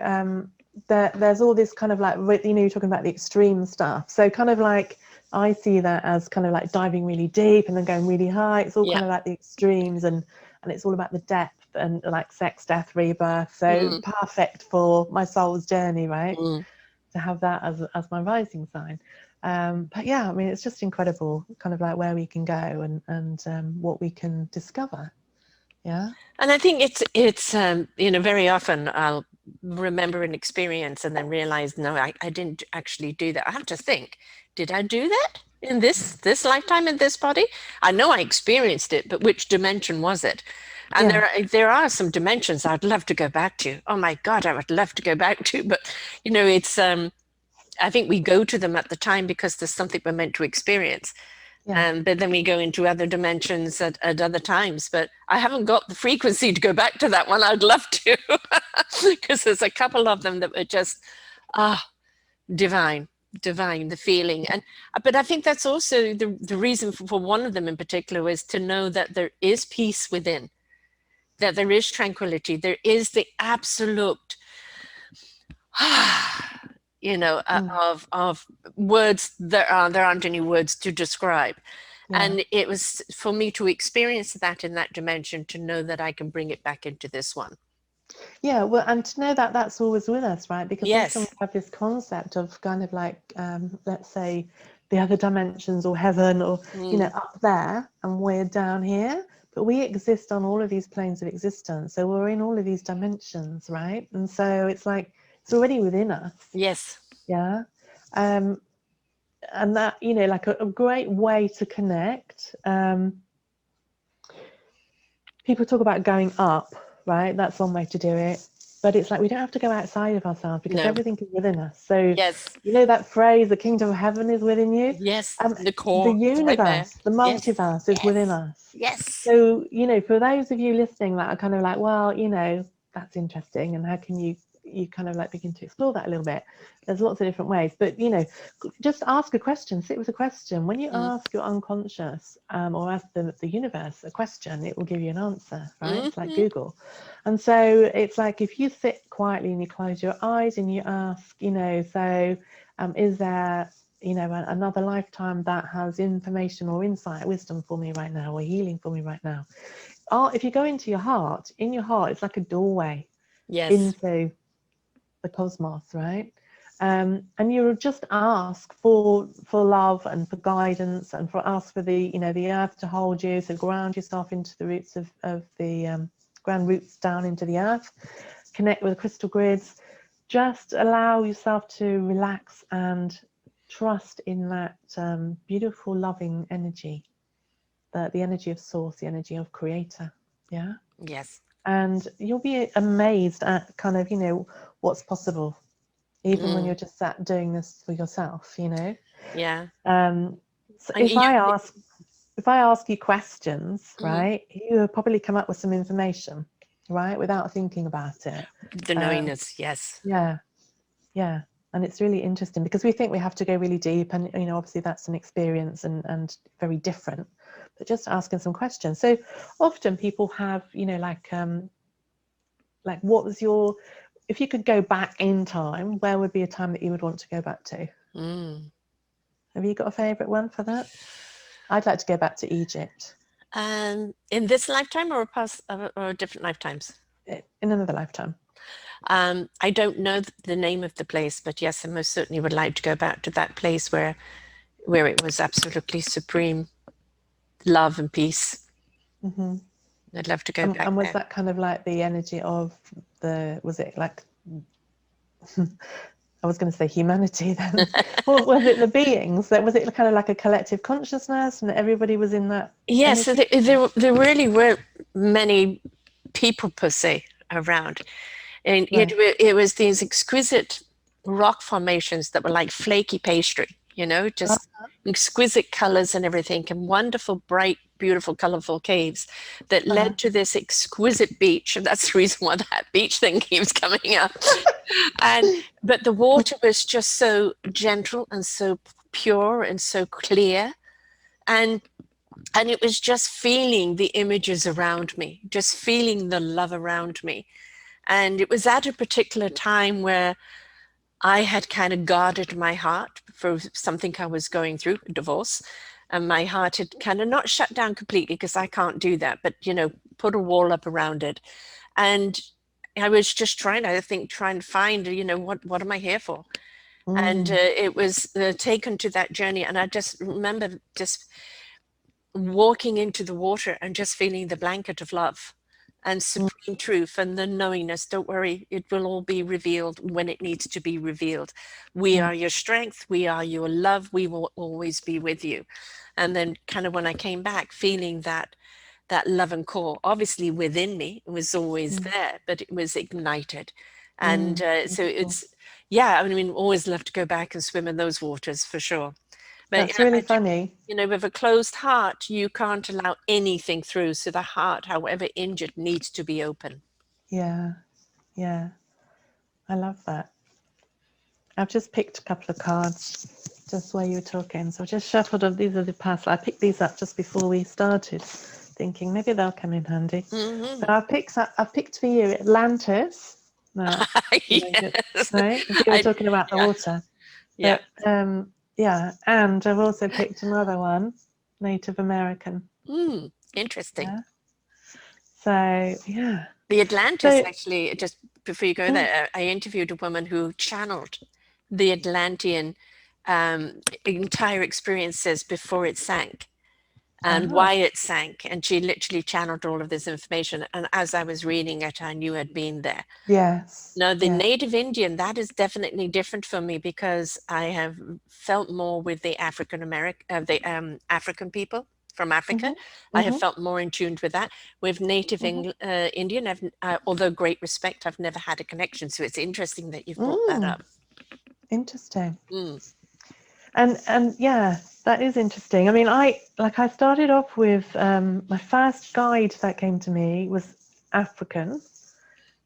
there's all this kind of like, you know, you're talking about the extreme stuff. So kind of like I see that as kind of like diving really deep and then going really high. It's all Yeah. kind of like the extremes, and it's all about the depth and like sex, death, rebirth. So Mm, perfect for my soul's journey, right? mm. To have that as my rising sign. But yeah, I mean, it's just incredible, kind of like where we can go and what we can discover. Yeah, And I think it's very often I'll remember an experience and then realize, no, I didn't actually do that. I have to think, did I do that in this lifetime in this body? I know I experienced it, but which dimension was it? And yeah, there are some dimensions I'd love to go back to. Oh my God, I would love to go back to, but it's I think we go to them at the time because there's something we're meant to experience. yeah, But then we go into other dimensions at other times. But I haven't got the frequency to go back to that one. I'd love to, because there's a couple of them that were just ah divine, divine, the feeling. And but I think that's also the reason for one of them in particular was to know that there is peace within, that there is tranquility, there is the absolute mm, of words. There aren't any words to describe. yeah, And it was for me to experience that in that dimension, to know that I can bring it back into this one. yeah. Well, and to know that that's always with us, right? Because often we Yes. have this concept of kind of like, let's say, the other dimensions or heaven or Mm. up there, and we're down here. But we exist on all of these planes of existence, so we're in all of these dimensions, right? And so it's like it's already within us. Yes. Yeah. Um, and that, like a great way to connect. People talk about going up, right? That's one way to do it. But it's like we don't have to go outside of ourselves because No. everything is within us. So, Yes. that phrase, the kingdom of heaven is within you. Yes. Um, The the core is right there. universe, the Yes. multiverse is within Yes. us. Yes. So, for those of you listening that are kind of like, well, that's interesting, and how can you kind of like begin to explore that a little bit? There's lots of different ways, but just ask a question, sit with a question. When you Mm. ask your unconscious or ask the universe a question, it will give you an answer, right? It's like Hmm. Google. And so it's like if you sit quietly and you close your eyes and you ask, is there another lifetime that has information or insight, wisdom for me right now, or healing for me right now? If you go into your heart, in your heart, it's like a doorway Yes. into the cosmos, right? And you just ask for love and for guidance, and for ask for the earth to hold you. So ground yourself into the roots of the ground roots down into the earth. Connect with the crystal grids. Just allow yourself to relax and trust in that beautiful, loving energy, the energy of source, the energy of creator. Yeah. Yes. And you'll be amazed at kind of, what's possible, even when Mm. you're just sat doing this for yourself. Yeah. So And if I ask you questions, mm, right, you will probably come up with some information, right, without thinking about it. the Um, knowingness. Yes. yeah, yeah. And it's really interesting because we think we have to go really deep, and obviously that's an experience and very different. But just asking some questions. So often people have, like what was your, if you could go back in time, where would be a time that you would want to go back to? Mm. Have you got a favourite one for that? I'd like to go back to Egypt In this lifetime or past or different lifetimes? in another lifetime. I don't know the name of the place, but yes, I most certainly would like to go back to that place where it was absolutely supreme love and peace. Hmm. I'd love to go back And was there. that kind of like the energy of was it like, I was going to say humanity then. Well, was it the beings? Was it kind of like a collective consciousness and everybody was in that Yes, so energy? there really weren't many people per se around. And Right. it was these exquisite rock formations that were like flaky pastry, Uh, just exquisite colors and everything, and wonderful, bright, beautiful, colorful caves that uh-huh. led to this exquisite beach. And that's the reason why that beach thing keeps coming up. And but the water was just so gentle and so pure and so clear. And and it was just feeling the images around me, just feeling the love around me. And it was at a particular time where I had kind of guarded my heart for something I was going through, a divorce. And my heart had kind of not shut down completely because I can't do that, but, put a wall up around it. And I was just trying to find, what am I here for? And Mm, it was taken to that journey. And I just remember just walking into the water and just feeling the blanket of love and mm, supreme truth and the knowingness. Don't worry, it will all be revealed when it needs to be revealed. We mm, are your strength, we are your love, we will always be with you. And then kind of when I came back, feeling that love and core, obviously within me, it was always mm, there, but it was ignited. And mm. so Beautiful. it's, yeah, I mean, always love to go back and swim in those waters for sure. But That's really I do, funny. with a closed heart, you can't allow anything through. So the heart, however injured, needs to be open. Yeah, yeah. I love that. I've just picked a couple of cards just while you were talking. So I just shuffled up. These are the past. I picked these up just before we started, thinking maybe they'll come in handy. So Hmm. I've picked for you Atlantis. Now, Yes, right? Because you were I, talking about the yeah, water. yeah. But yeah, and I've also picked another one, Native American. Mm, interesting. Yeah. So yeah. The Atlantis, So actually, just before you go mm, there, I interviewed a woman who channeled the Atlantean entire experiences before it sank and ah, why it sank. And she literally channeled all of this information. And as I was reading it, I knew I'd been there. yes, Now, the yeah. native Indian, that is definitely different for me because I have felt more with the African people from Africa. Hmm. I have Hmm. felt more in tune with that. With Hmm. Indian, although great respect, I've never had a connection. So it's interesting that you've brought that Mm, up. interesting. Mm, And yeah, that is interesting. I mean, I started off with my first guide that came to me was African,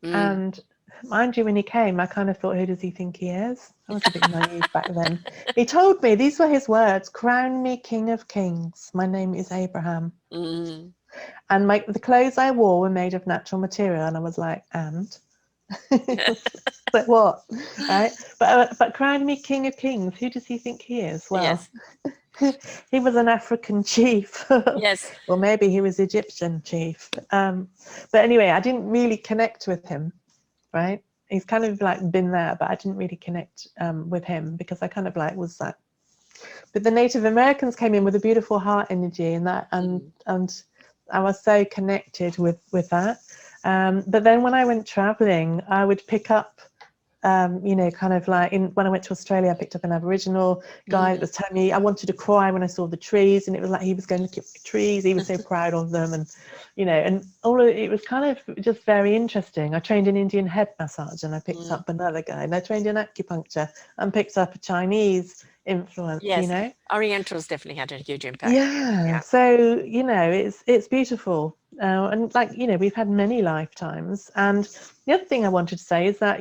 mm. and mind you, when he came, I kind of thought, who does he think he is? I was a bit naive back then. He told me these were his words: "Crown me King of Kings. My name is Abraham." Mm. And the clothes I wore were made of natural material, and I was like, and. But what, right? But crown me King of Kings. Who does he think he is? Well, Yes, he was an African chief, yes, or maybe he was Egyptian chief. But anyway, I didn't really connect with him, right? He's kind of like been there, but I didn't really connect with him because I kind of like was that. But the Native Americans came in with a beautiful heart energy, and that, mm. and I was so connected with that. But then when I went traveling, I would pick up kind of like when I went to Australia, I picked up an Aboriginal guy that Mm. was telling me I wanted to cry when I saw the trees, and it was like he was going to look at the trees. He was so proud of them, and and all of it was kind of just very interesting. I trained in Indian head massage, and I picked Mm. up another guy, and I trained in acupuncture, and picked up a Chinese influence. Yes, Orientals definitely had a huge impact. Yeah, Yeah. so it's beautiful, and like we've had many lifetimes, and the other thing I wanted to say is that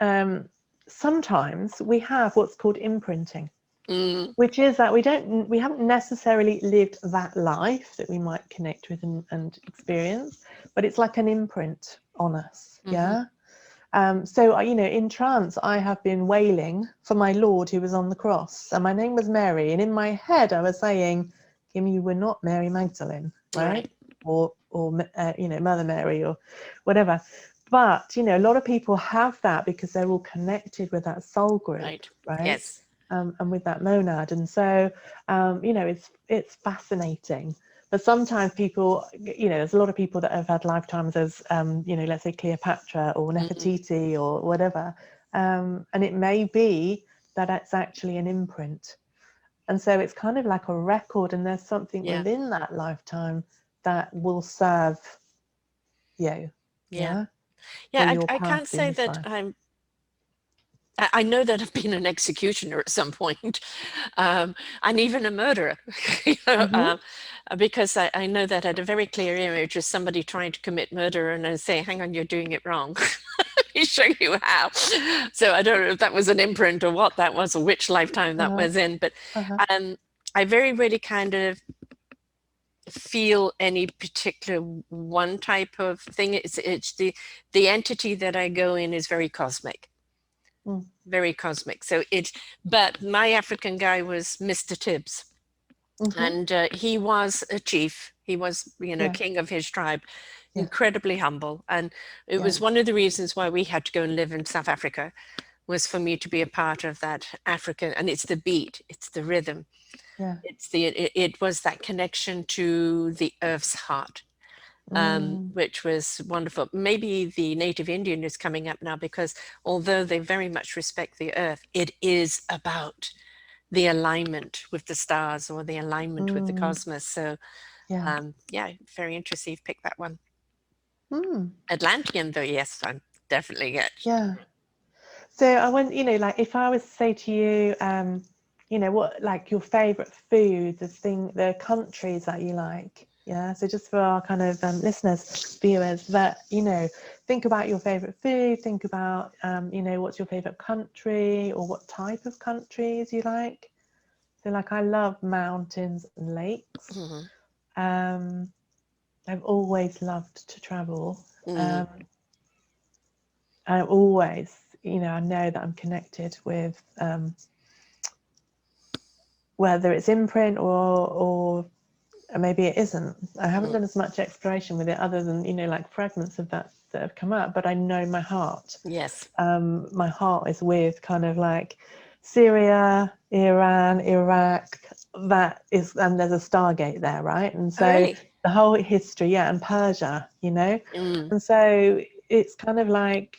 um, sometimes we have what's called imprinting, Mm. which is that we haven't necessarily lived that life that we might connect with and experience, but it's like an imprint on us. Hmm. Yeah. So in trance, I have been wailing for my Lord who was on the cross, and my name was Mary, and in my head I was saying, Kim, you were not Mary Magdalene, right? Right. Or Mother Mary or whatever. But a lot of people have that because they're all connected with that soul group, Right. right? Yes. And with that monad, and so it's fascinating. But sometimes people, there's a lot of people that have had lifetimes as, let's say Cleopatra or Mm. Nefertiti or whatever, and it may be that it's actually an imprint, and so it's kind of like a record, and there's something Yeah. within that lifetime that will serve you. Yeah. Yeah. or Yeah, your I can't path in say this that life? I know that I've been an executioner at some point, and even a murderer, you know, Mm-hmm. because I know that I had a very clear image of somebody trying to commit murder, and I say, "Hang on, you're doing it wrong." Let me show you how. So I don't know if that was an imprint or what that was, or which lifetime that Uh-huh. was in, but Uh-huh. um, I very really kind of feel any particular one type of thing. It's the entity that I go in is very cosmic, Mm. very cosmic. So it, but my African guy was Mr. Tibbs, Mm-hmm. and he was a chief. He was, you know, Yeah. king of his tribe, Yeah. incredibly humble. And it Yeah. was one of the reasons why we had to go and live in South Africa, was for me to be a part of that African. And it's the beat, it's the rhythm, Yeah. it's it was that connection to the earth's heart, Mm. which was wonderful. Maybe the native Indian is coming up now, because although they very much respect the earth, it is about the alignment with the stars, or the alignment with the Mm. cosmos. So Yeah. yeah, very interesting. You've picked that one. Mm. Atlantean, though, yes, I'm definitely it. Yeah. So I want, like if I was to say to you, what like your favorite food, the countries that you like. Yeah. So just for our kind of listeners, viewers, that, think about your favorite food, think about, what's your favorite country or what type of countries you like. So like I love mountains and lakes. Mm-hmm. Um, I've always loved to travel. Mm-hmm. Um, I always, I know that I'm connected with whether it's imprint or maybe it isn't. I haven't done as much exploration with it other than, like fragments of that have come up, but I know my heart. Yes. My heart is with kind of like Syria, Iran, Iraq, and there's a Stargate there, right? And Oh, so really? the whole history, yeah, and Persia, Mm. and so it's kind of like,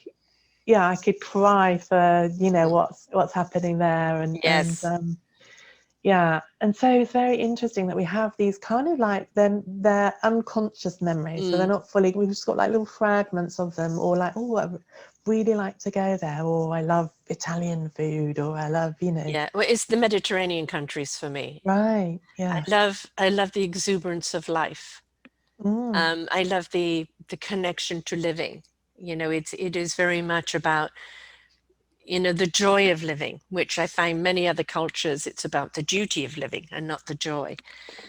yeah, I could cry for, what's happening there, Yes. yeah, and so it's very interesting that we have these kind of like they're unconscious memories, so they're Mm. not fully. We've just got like little fragments of them, or like, oh, I really like to go there, or I love Italian food, or I love, Yeah. Well, it's the Mediterranean countries for me. right, yeah, I love the exuberance of life. mm, I love the connection to living. You know, it is very much about, you know, the joy of living, which I find many other cultures, it's about the duty of living and not the joy.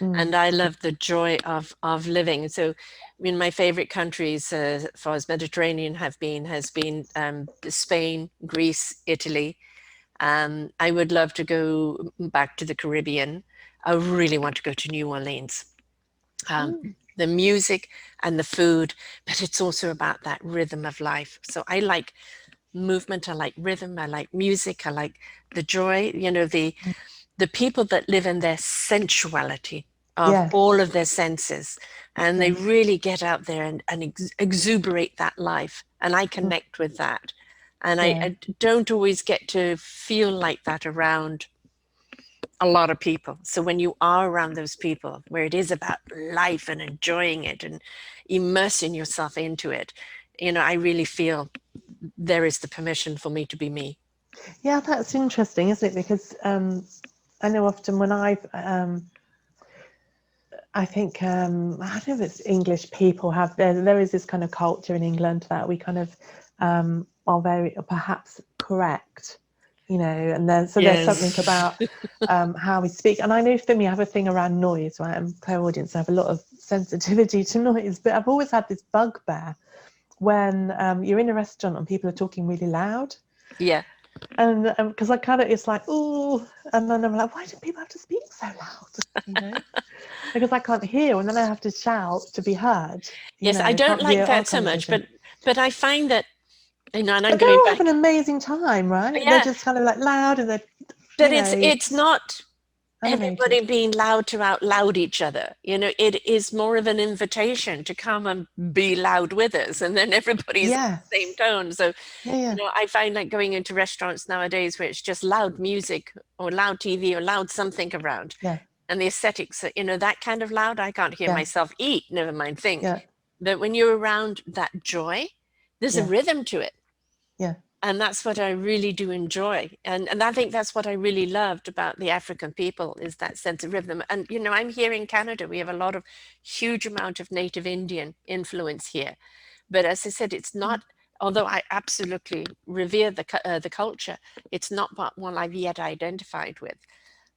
mm, And I love the joy of living. So, I mean, my favorite countries, as far as Mediterranean has been Spain, Greece, Italy. I would love to go back to the Caribbean. I really want to go to New Orleans. Um, mm, the music and the food, but it's also about that rhythm of life. So I like movement, I like rhythm, I like music, I like the joy, you know, mm, the people that live in their sensuality of yes, all of their senses, and they yes, really get out there and exuberate that life. And I mm, connect with that. And yeah, I don't always get to feel like that around a lot of people. So when you are around those people where it is about life and enjoying it and immersing yourself into it, you know, I really feel there is the permission for me to be me. yeah. That's interesting, isn't it? Because I know often when I think I don't know if it's English people have there is this kind of culture in England that we kind of are very perhaps correct, and there's something Yes. about how we speak. And I know for me, I have a thing around noise, right? I'm clairaudience, I have a lot of sensitivity to noise, but I've always had this bugbear when you're in a restaurant and people are talking really loud. Yeah. And because I kind of, it's like, oh, and then I'm like, why do people have to speak so loud? Because I can't hear, and then I have to shout to be heard. Yes, I I don't can't like hear our that so much, conversation. but I find that, you know, and I'm But they're going all having back. an amazing time, right? They're Yeah, just kind of like loud and they're, but it's not everybody animated. being loud to out loud each other. You know, it is more of an invitation to come and be loud with us, and then everybody's on the same Yes. tone. So, Yeah, yeah, you know, I find like going into restaurants nowadays where it's just loud music or loud TV or loud something around, yeah, and the aesthetics, you know, that kind of loud, I can't hear yeah, myself eat, never mind think. yeah, But when you're around that joy, There's a rhythm to it. Yeah. And that's what I really do enjoy. And I think that's what I really loved about the African people, is that sense of rhythm. And, you know, I'm here in Canada. We have a lot of huge amount of native Indian influence here. But as I said, it's not, although I absolutely revere the culture, it's not one I've yet identified with.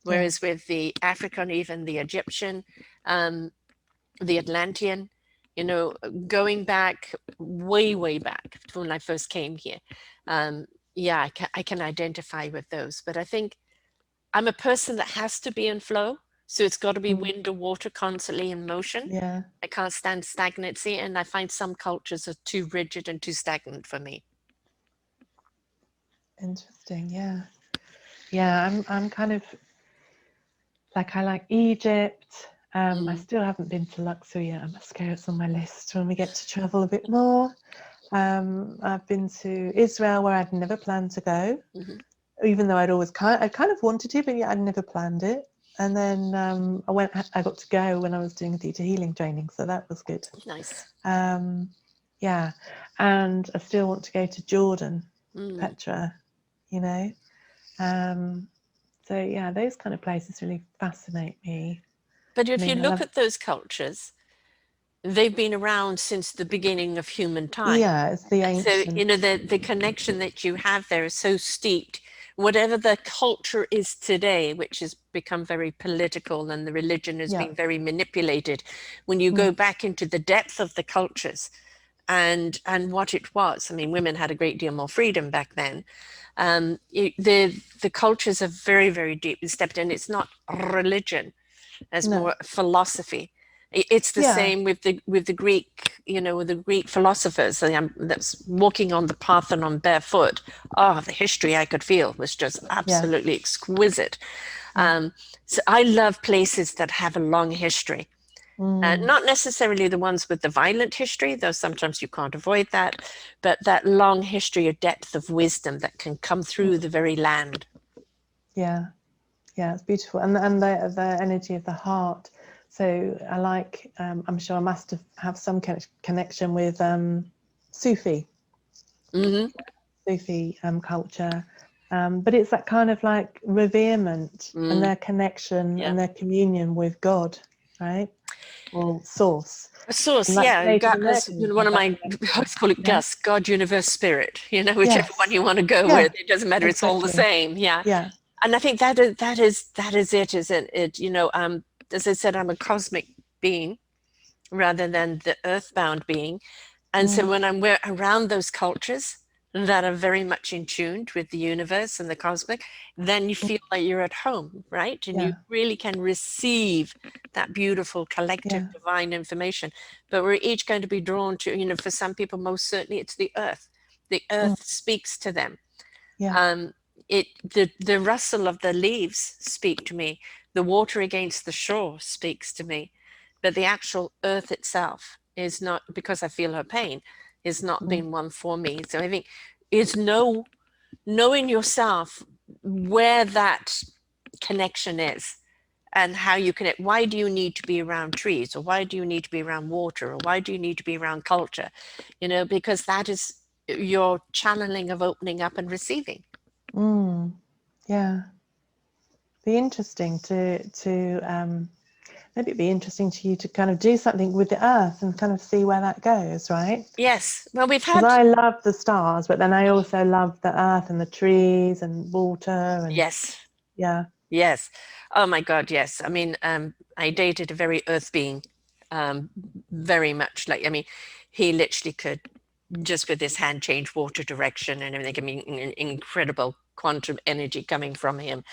Whereas with the African, even the Egyptian, the Atlantean, you know, going back way back to when I first came here. Yeah, I can identify with those. But I think I'm a person that has to be in flow. So it's got to be wind or water, constantly in motion. Yeah. I can't stand stagnancy, and I find some cultures are too rigid and too stagnant for me. Interesting. Yeah. Yeah. I'm kind of like, I like Egypt. I still haven't been to Luxor yet. I must go. It's on my list when we get to travel a bit more. I've been to Israel, where I'd never planned to go, even though I kind of wanted to, but yeah, I'd never planned it. And then I got to go when I was doing a theta healing training, so that was good. Nice. Yeah, and I still want to go to Jordan, Petra, you know. So yeah, those kind of places really fascinate me. But if you I look love, at those cultures, they've been around since the beginning of human time. yeah, it's the So, ancient. you know, the connection that you have there is so steeped. Whatever the culture is today, which has become very political and the religion has been very manipulated, when you go back into the depth of the cultures and what it was, I mean, women had a great deal more freedom back then. The cultures are very deeply stepped in. It's not religion, as No. more philosophy. It's the Yeah. same with the Greek, you know, with the Greek philosophers that's walking on the Parthenon barefoot. Oh, the history I could feel was just absolutely exquisite. So I love places that have a long history. Not necessarily the ones with the violent history, though sometimes you can't avoid that, but that long history or depth of wisdom that can come through the very land. Yeah. Yeah, it's beautiful, and the energy of the heart. So I like. I'm sure I must have some connection with Sufi culture, but it's that kind of like reverement and their connection and their communion with God, right? Or source. A source, And that's yeah. Native God, that's American. one of my, I always call it Yeah. GUS, God, Universe, Spirit, you know, whichever Yes. one you want to go Yeah. with. It doesn't matter. It's all the Exactly. same. Yeah. Yeah. And I think that is it, isn't it? You know, as I said, I'm a cosmic being rather than the earthbound being. And so when we're around those cultures that are very much in tune with the universe and the cosmic, then you feel like you're at home, right? And you Yeah. really can receive that beautiful collective Yeah. divine information. But we're each going to be drawn to, you know, for some people, most certainly it's the earth. The earth speaks to them. Yeah. The rustle of the leaves speak to me. The water against the shore speaks to me. But the actual earth itself is not, because I feel her pain, is not been one for me. So I think it's knowing yourself where that connection is and how you connect. Why do you need to be around trees, or why do you need to be around water, or why do you need to be around culture? You know, because that is your channeling of opening up and receiving. Yeah. Be interesting to maybe it'd be interesting to you to kind of do something with the earth and kind of see where that goes, right? Yes. Well, we've Because had. I love the stars, but then I also love the earth and the trees and water and Yes. yeah. Yes. Oh my God, yes. I mean, I dated a very earth being, very much like, I mean, he literally could just with his hand change water direction and everything. I mean, incredible quantum energy coming from him.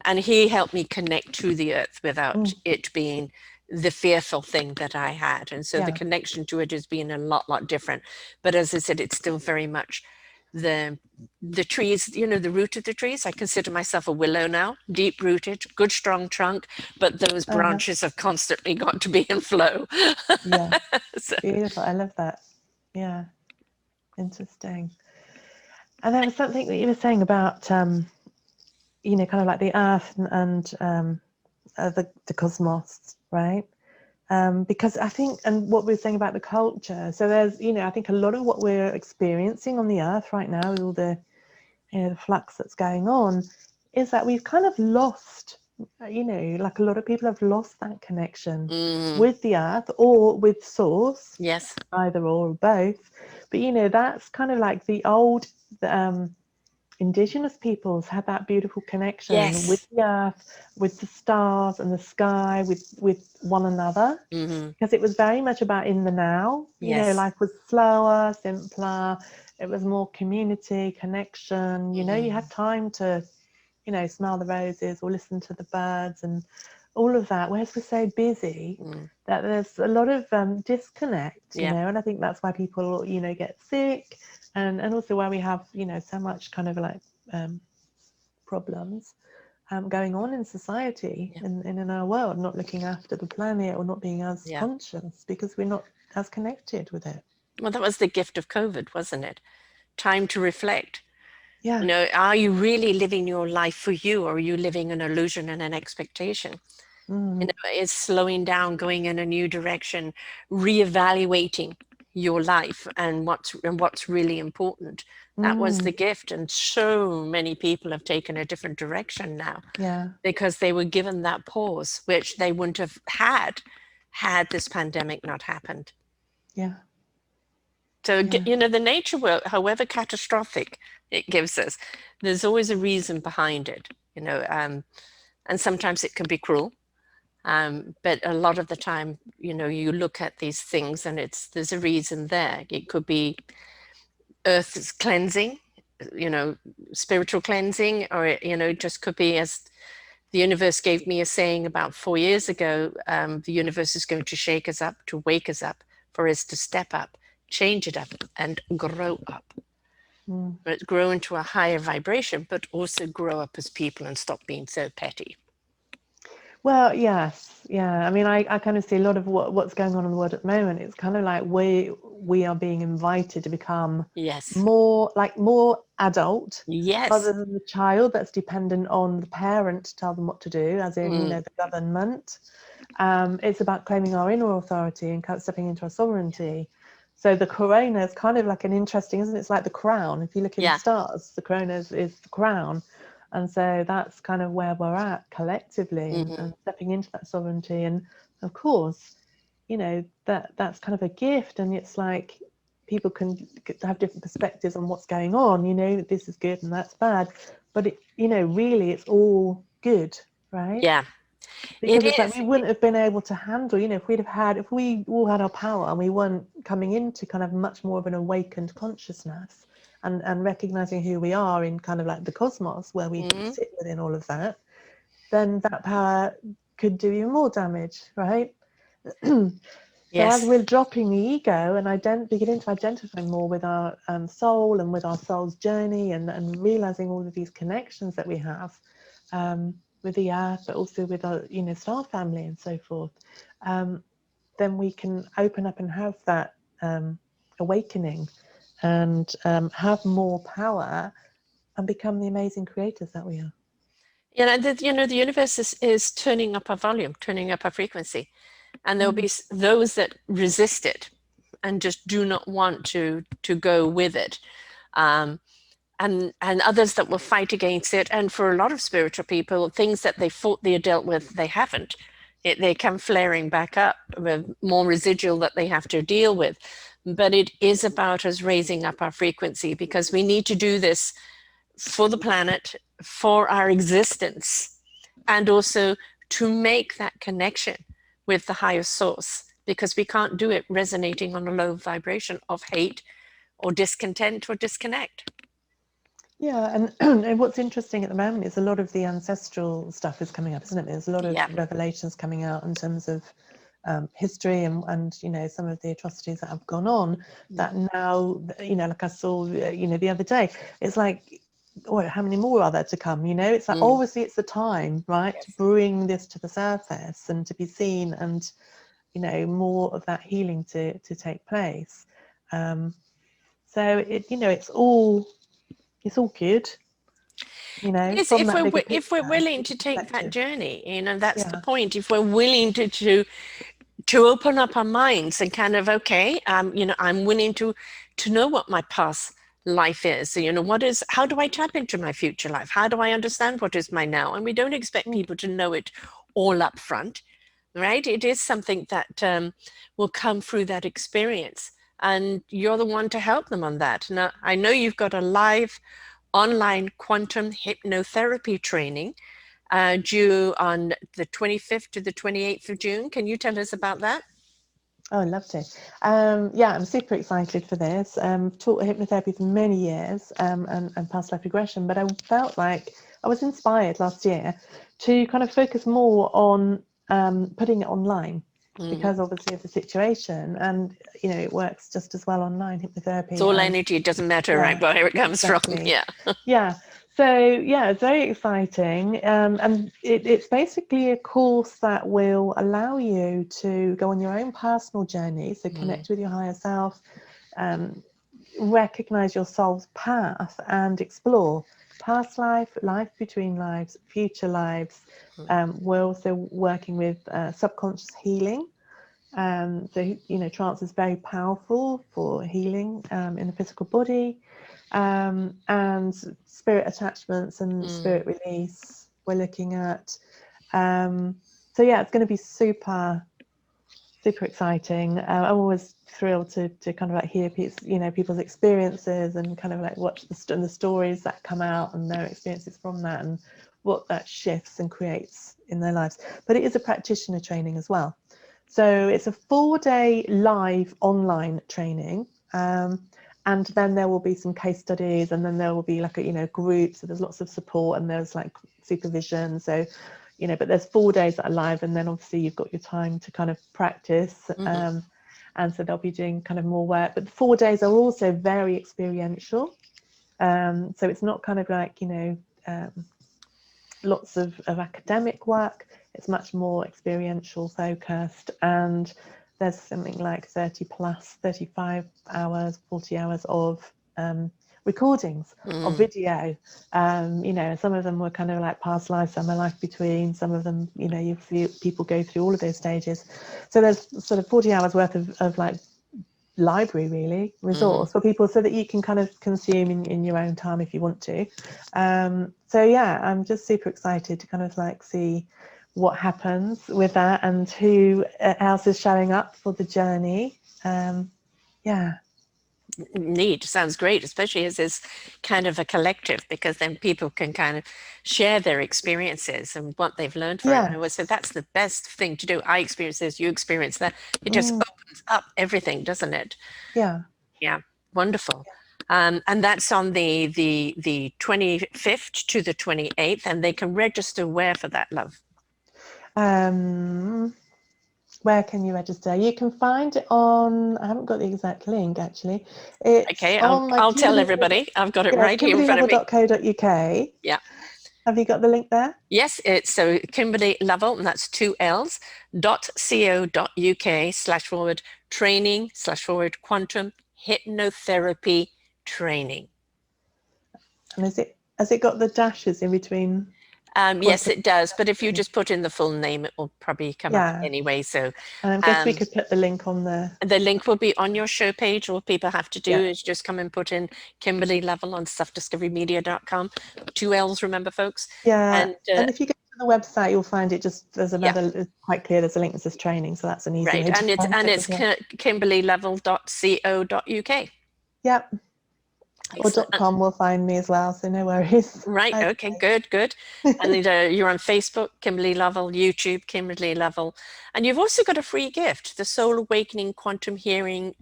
And he helped me connect to the earth without it being the fearful thing that I had. And so the Yeah. connection to it has been a lot different. But as I said, it's still very much the trees, you know, the root of the trees. I consider myself a willow now, deep rooted, good strong trunk, but those branches have constantly got to be in flow. Yeah. So, Beautiful. I love that. Yeah. Interesting. And there was something that you were saying about kind of like the earth and the cosmos, right? Because I think, and what we were saying about the culture, so there's, I think a lot of what we're experiencing on the earth right now with all the, the flux that's going on, is that we've kind of lost, like a lot of people have lost that connection with the earth or with source. Yes. Either or both. But that's kind of like the old indigenous peoples had that beautiful connection with Yes. the earth, with the stars and the sky, with one another, because it was very much about in the now. Yes. Life was slower, simpler. It was more community connection. You had time to smell the roses or listen to the birds and all of that. Whereas we're so busy that there's a lot of disconnect, Yeah. and I think that's why people, get sick, and also why we have, so much kind of like problems going on in society, Yeah. in our world, not looking after the planet or not being as Yeah. conscious because we're not as connected with it. Well, that was the gift of COVID, wasn't it? Time to reflect. Yeah. Are you really living your life for you, or are you living an illusion and an expectation? It's slowing down, going in a new direction, reevaluating your life and what's really important. That was the gift, and so many people have taken a different direction now Yeah. because they were given that pause, which they wouldn't have had this pandemic not happened. Yeah. So, Yeah. the nature world, however catastrophic it gives us, there's always a reason behind it, and sometimes it can be cruel. But a lot of the time, you look at these things and there's a reason there. It could be Earth's cleansing, spiritual cleansing, or, just could be, as the universe gave me a saying about 4 years ago, the universe is going to shake us up, to wake us up, for us to step up, change it up, and grow up. But grow into a higher vibration, but also grow up as people and stop being so petty. Well, yes, yeah. I mean, I kind of see a lot of what's going on in the world at the moment. It's kind of like we are being invited to become Yes. more adult, Yes. rather than the child that's dependent on the parent to tell them what to do, as in the government. It's about claiming our inner authority and kind of stepping into our sovereignty. So the corona is kind of like an interesting, isn't it? It's like the crown. If you look in the Yeah. stars, the corona is the crown. And so that's kind of where we're at collectively, and stepping into that sovereignty. And of course, that's kind of a gift. And it's like people can have different perspectives on what's going on. This is good and that's bad. But really, it's all good, right? Yeah. It Because it's like is. we wouldn't have been able to handle, if we all had our power and we weren't coming into kind of much more of an awakened consciousness, and recognizing who we are in kind of like the cosmos where we sit within all of that, then that power could do even more damage, right? So as Yes. we're dropping the ego and beginning to identify more with our soul and with our soul's journey, and realizing all of these connections that we have, with the earth, but also with our star family and so forth, then we can open up and have that awakening, and have more power and become the amazing creators that we are. The universe is turning up our volume, turning up our frequency, and there'll be those that resist it and just do not want to go with it, and others that will fight against it. And for a lot of spiritual people, things that they thought they had dealt with, they haven't. They come flaring back up with more residual that they have to deal with. But it is about us raising up our frequency, because we need to do this for the planet, for our existence, and also to make that connection with the higher source, because we can't do it resonating on a low vibration of hate or discontent or disconnect. Yeah, and what's interesting at the moment is a lot of the ancestral stuff is coming up, isn't it? There's a lot of Yeah. revelations coming out in terms of history, and some of the atrocities that have gone on, that now, like I saw the other day, it's like, oh, how many more are there to come? It's like, obviously it's the time, right, to Yes. bring this to the surface and to be seen, and more of that healing to take place. So it's all good, Yes, from that bigger if we're picture willing to take that perspective. journey, that's the Yeah. point. If we're willing to to open up our minds and kind of, okay, you know, I'm willing to know what my past life is. So, you know, how do I tap into my future life? How do I understand what is my now? And we don't expect people to know it all up front, right? It is something that will come through that experience. And you're the one to help them on that. Now, I know you've got a live online quantum hypnotherapy training due on the 25th to the 28th of June. Can you tell us about that? Oh, I'd love to. Yeah, I'm super excited for this. Taught hypnotherapy for many years and past life regression, but I felt like I was inspired last year to kind of focus more on putting it online because obviously of the situation, and you know it works just as well online, It's hypnotherapy all as energy. It doesn't matter, right, yeah, where it comes from. exactly. Yeah. Yeah. So yeah, it's very exciting, and it's basically a course that will allow you to go on your own personal journey. So connect with your higher self, recognize your soul's path, and explore past life, life between lives, future lives. We're also working with subconscious healing. So you know, trance is very powerful for healing in the physical body, and spirit attachments and spirit release. We're looking at. So yeah, it's going to be super exciting. I'm always thrilled to kind of like hear people's experiences and kind of like watch the stories that come out and their experiences from that and what that shifts and creates in their lives. But it is a practitioner training as well. So it's a 4-day live online training. And then there will be some case studies, and then there will be like a group. So there's lots of support and there's like supervision. So but there's 4 days that are live, and then obviously you've got your time to kind of practice. And so they'll be doing kind of more work. But the 4 days are also very experiential. So it's not kind of like lots of academic work. It's much more experiential focused, and there's something like 35 hours, 40 hours of recordings of video. Some of them were kind of like past life, some are life between, some of them, you feel people go through all of those stages. So there's sort of 40 hours worth of like library really resource for people, so that you can kind of consume in your own time if you want to. So yeah, I'm just super excited to kind of like see what happens with that and who else is showing up for the journey. Yeah. Neat. Sounds great, especially as it's kind of a collective, because then people can kind of share their experiences and what they've learned from it. And I always say that's the best thing to do. I experience this, you experience that. It just opens up everything, doesn't it? Yeah. Yeah. Wonderful. And that's on the 25th to the 28th, and they can register where for that, love? Where can you register? You can find it on, I haven't got the exact link actually. It's Okay, on my I'll tell Kimberley, everybody. I've got it yeah, it's right here in front of me. kimberleylovell.co.uk. Yeah. Have you got the link there? Yes, it's so Kimberley Lovell, and that's 2 L's, .co.uk/training/quantum hypnotherapy training. And has it got the dashes in between? Yes, it does. But if you just put in the full name, it will probably come up anyway. So and I guess we could put the link on the link will be on your show page. All people have to do is just come and put in Kimberley Lovell on selfdiscoverymedia.com. 2 L's, remember, folks? and if you go to the website, you'll find it just there's another, it's quite clear there's a link that says training, so that's an easy way to find it as well. kimberleylovell.co.uk. Yep. Or .com will find me as well, so no worries. Right, okay, good. And you're on Facebook, Kimberley Lovell, YouTube, Kimberley Lovell. And you've also got a free gift, the Soul Awakening Quantum Healing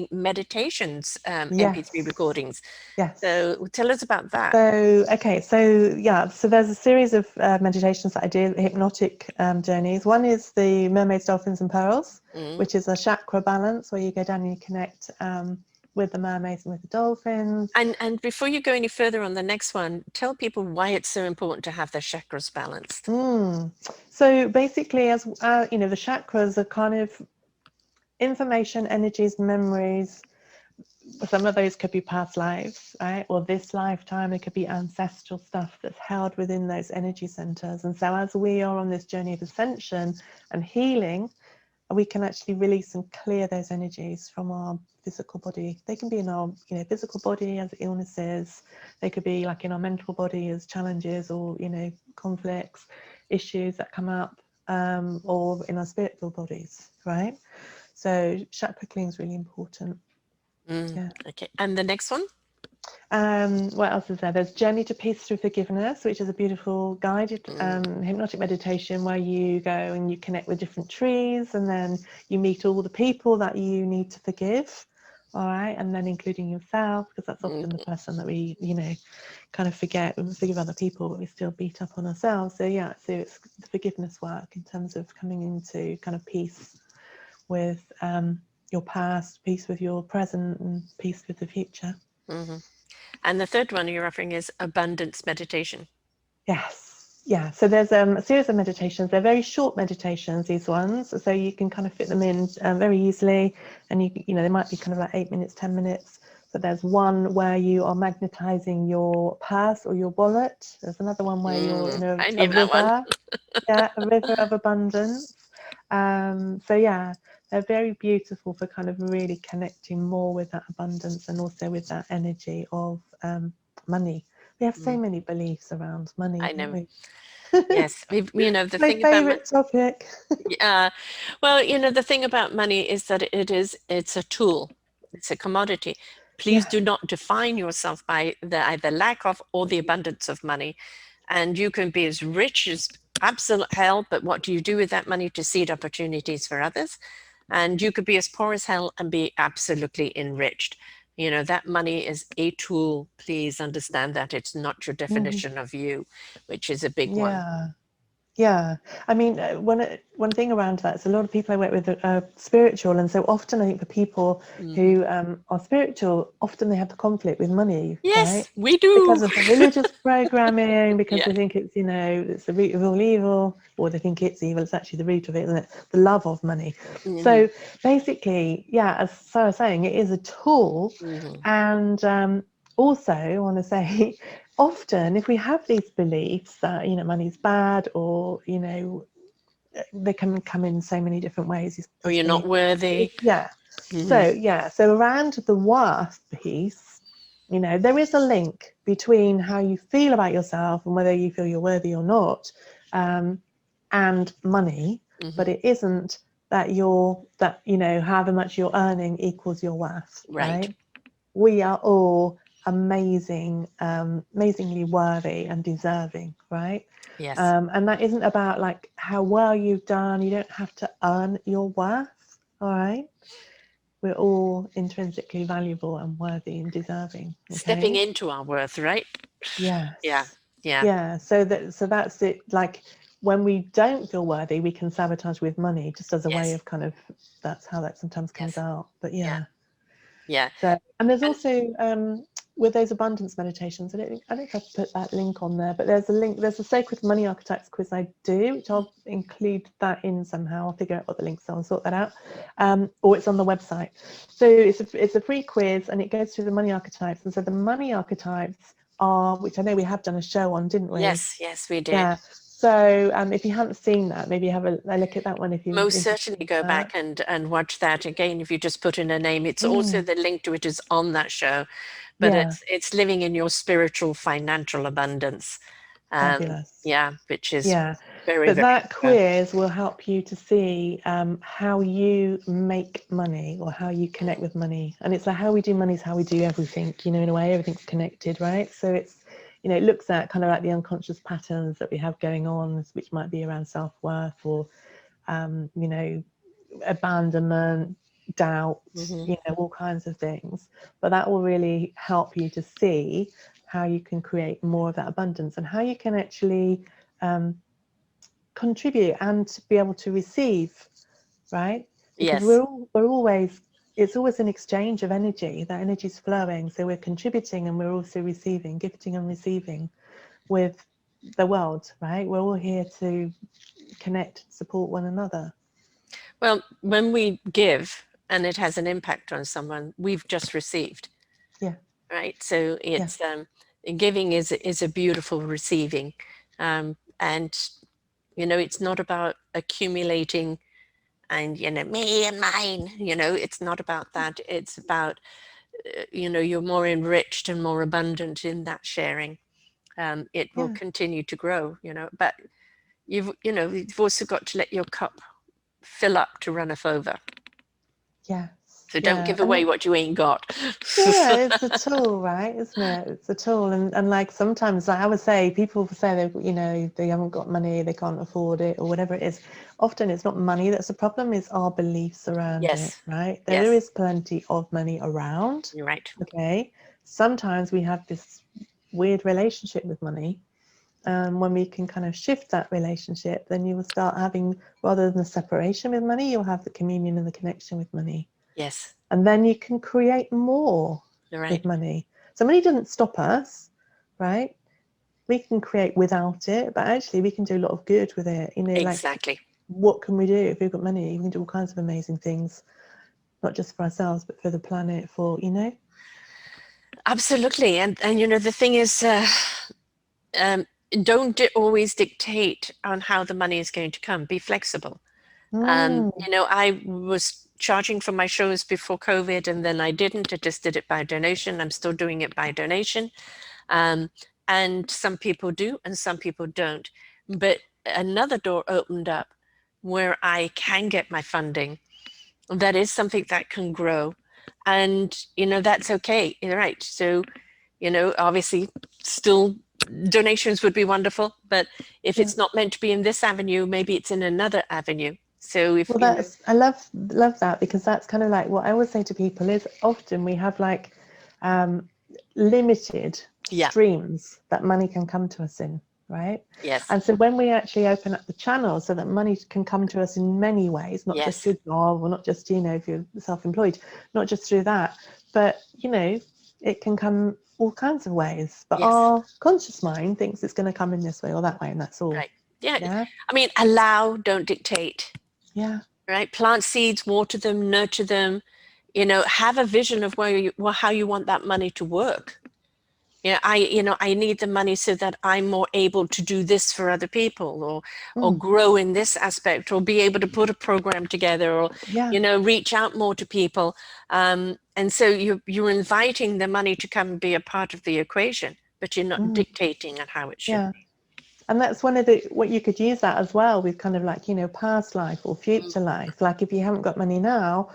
Meditations MP3 recordings. Yes. So tell us about that. So there's a series of meditations that I do, hypnotic journeys. One is the Mermaids, Dolphins and Pearls, which is a chakra balance where you go down and you connect with the mermaids and with the dolphins. And before you go any further on the next one, tell people why it's so important to have their chakras balanced. So basically, as the chakras are kind of information, energies, memories. Some of those could be past lives, right? Or this lifetime, it could be ancestral stuff that's held within those energy centers. And so as we are on this journey of ascension and healing, we can actually release and clear those energies from our physical body. They can be in our physical body as illnesses, they could be like in our mental body as challenges or conflicts, issues that come up, or in our spiritual bodies, right? So chakra cleaning is really important. Yeah. Okay, and the next one? What else is there? There's Journey to Peace Through Forgiveness, which is a beautiful guided hypnotic meditation where you go and you connect with different trees, and then you meet all the people that you need to forgive. All right, and then including yourself, because that's often the person that we, kind of forget. We forgive other people, but we still beat up on ourselves. So yeah, so it's the forgiveness work in terms of coming into kind of peace with your past, peace with your present, and peace with the future. And the third one you're offering is abundance meditation. Yes. Yeah. So there's a series of meditations. They're very short meditations, these ones. So you can kind of fit them in very easily. And they might be kind of like 8 minutes, 10 minutes. So there's one where you are magnetizing your purse or your wallet. There's another one where you're in I a knew that one. river. Yeah, a river of abundance. So yeah, they're very beautiful for kind of really connecting more with that abundance and also with that energy of money. We have so many beliefs around money, I don't know. we? Yes, the My thing about favorite topic. yeah, well, the thing about money is that it's a tool, it's a commodity. Please Yeah. do not define yourself by the either lack of or the abundance of money. And you can be as rich as absolute hell, but what do you do with that money to seed opportunities for others? And you could be as poor as hell and be absolutely enriched. That money is a tool. Please understand that it's not your Mhm. definition of you, which is a big one. Yeah. Yeah, I mean, one thing around that is a lot of people I work with are spiritual, and so often I think for people Mhm. who are spiritual, often they have the conflict with money, right? Yes, we Because do. of the religious programming, because Yeah. they think it's it's the root of all evil, or they think it's evil. It's actually the root of it, isn't it? The love of money. Hmm. So basically, yeah, as Sarah was saying, it is a tool, Hmm. and also I want to say often if we have these beliefs that money's bad, or they can come in so many different ways, Or these you're not beliefs. worthy. Yeah, Hmm. so around the worth piece, there is a link between how you feel about yourself and whether you feel you're worthy or not, and money. Hmm. But it isn't that however much you're earning equals your worth, Right. right? We are all amazingly worthy and deserving, right? Yes. And that isn't about like how well you've done. You don't have to earn your worth, all right? We're all intrinsically valuable and worthy and deserving, Stepping okay? into our worth, right? Yeah. Yes. Yeah. Yeah, so that's it. Like when we don't feel worthy, we can sabotage with money just as a way Yes. of kind of, that's how that sometimes comes Yes. out. But Yeah. yeah. Yeah. So, and there's And also with those abundance meditations, I don't think I've put that link on there, but there's a link. There's a sacred money archetypes quiz I do, which I'll include that in somehow. I'll figure out what the links are and sort that out, or it's on the website. So it's a free quiz, and it goes through the money archetypes. And so the money archetypes are, which I know we have done a show on, didn't we? yes, yes, we did. Yeah. So if you haven't seen that, maybe have a look at that one if you're Most interested certainly in go that. back and watch that again if you just put in a name. It's also Mm, the link to it is on that show, but yeah, it's living in your spiritual financial abundance. fabulous. Yeah, which is Yeah, very, but very that rare. quiz will help you to see how you make money or how you connect with money. And it's like how we do money is how we do everything, in a way, everything's connected, right? So it's, it looks at kind of like the unconscious patterns that we have going on, which might be around self-worth or, abandonment, doubt, Hmm. all kinds of things. But that will really help you to see how you can create more of that abundance and how you can actually contribute and to be able to receive, right? Because Yes, we're always, it's always an exchange of energy. That energy is flowing, so we're contributing and we're also receiving, gifting and receiving with the world, right? We're all here to connect, support one another. well, when we give and it has an impact on someone, we've just received, Yeah, right? So yeah, it's giving is a beautiful receiving, and it's not about accumulating and, me and mine, it's not about that. It's about, you're more enriched and more abundant in that sharing. It will Yeah. continue to grow, but you've also got to let your cup fill up to runneth over. Yes. So don't Yeah. give away what you ain't got. Yeah, it's a tool, right? Isn't it? It's a tool, and like sometimes, like I would say, people say they haven't got money, they can't afford it, or whatever it is. Often it's not money that's the problem; it's our beliefs around it, Yes. right? There Yes. is plenty of money around. You're right. Okay, sometimes we have this weird relationship with money. When we can kind of shift that relationship, then you will start having, rather than the separation with money, you'll have the communion and the connection with money. Yes. And then you can create more You're right. with money. So money doesn't stop us, right? We can create without it, but actually we can do a lot of good with it. Like Exactly. what can we do if we've got money? We can do all kinds of amazing things, not just for ourselves, but for the planet, Absolutely. And the thing is, um, don't always dictate on how the money is going to come. Be flexible. Mm, I was charging for my shows before COVID, and then I didn't. I just did it by donation. I'm still doing it by donation. Um, and some people do, and some people don't. But another door opened up where I can get my funding. That is something that can grow. And, that's okay. Right. So, obviously, still donations would be wonderful. But if yeah. it's not meant to be in this avenue, maybe it's in another avenue. So if, Well, I love that, because that's kind of like what I always say to people is often we have like um, limited yeah, streams that money can come to us in, right? yes, And so when we actually open up the channel so that money can come to us in many ways, not just yes, your job, or not just, if you're self-employed, not just through that, but, it can come all kinds of ways. But yes, our conscious mind thinks it's going to come in this way or that way, and that's all. right. Yeah. Yeah. I mean, allow, don't dictate, Yeah. right? Plant seeds, water them, nurture them, have a vision of how you want that money to work. I need the money so that I'm more able to do this for other people, or Mm, grow in this aspect, or be able to put a program together, or, yeah. reach out more to people. And so you're inviting the money to come and be a part of the equation, but you're not Mm, dictating on how it should yeah. be. And that's one of what you could use that as well with kind of like, past life or Mm, future life. Like if you haven't got money now,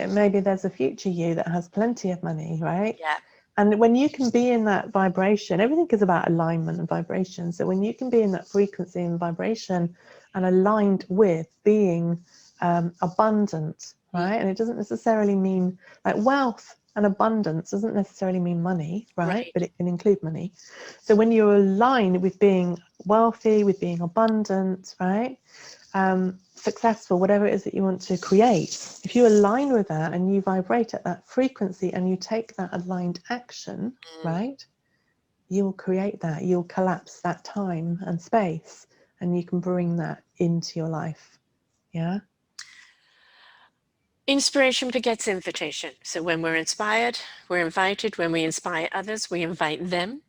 maybe there's a future you that has plenty of money, right? yeah. And when you can be in that vibration, everything is about alignment and vibration. So when you can be in that frequency and vibration and aligned with being abundant, Mm, right? And it doesn't necessarily mean like wealth and abundance doesn't necessarily mean money, right? right. But it can include money. So when you're aligned with being wealthy, with being abundant, right? Successful, whatever it is that you want to create, if you align with that and you vibrate at that frequency and you take that aligned action, Mm. right, you'll create that, you'll collapse that time and space, and you can bring that into your life. Yeah. Inspiration begets invitation. So when we're inspired, we're invited. When we inspire others, we invite them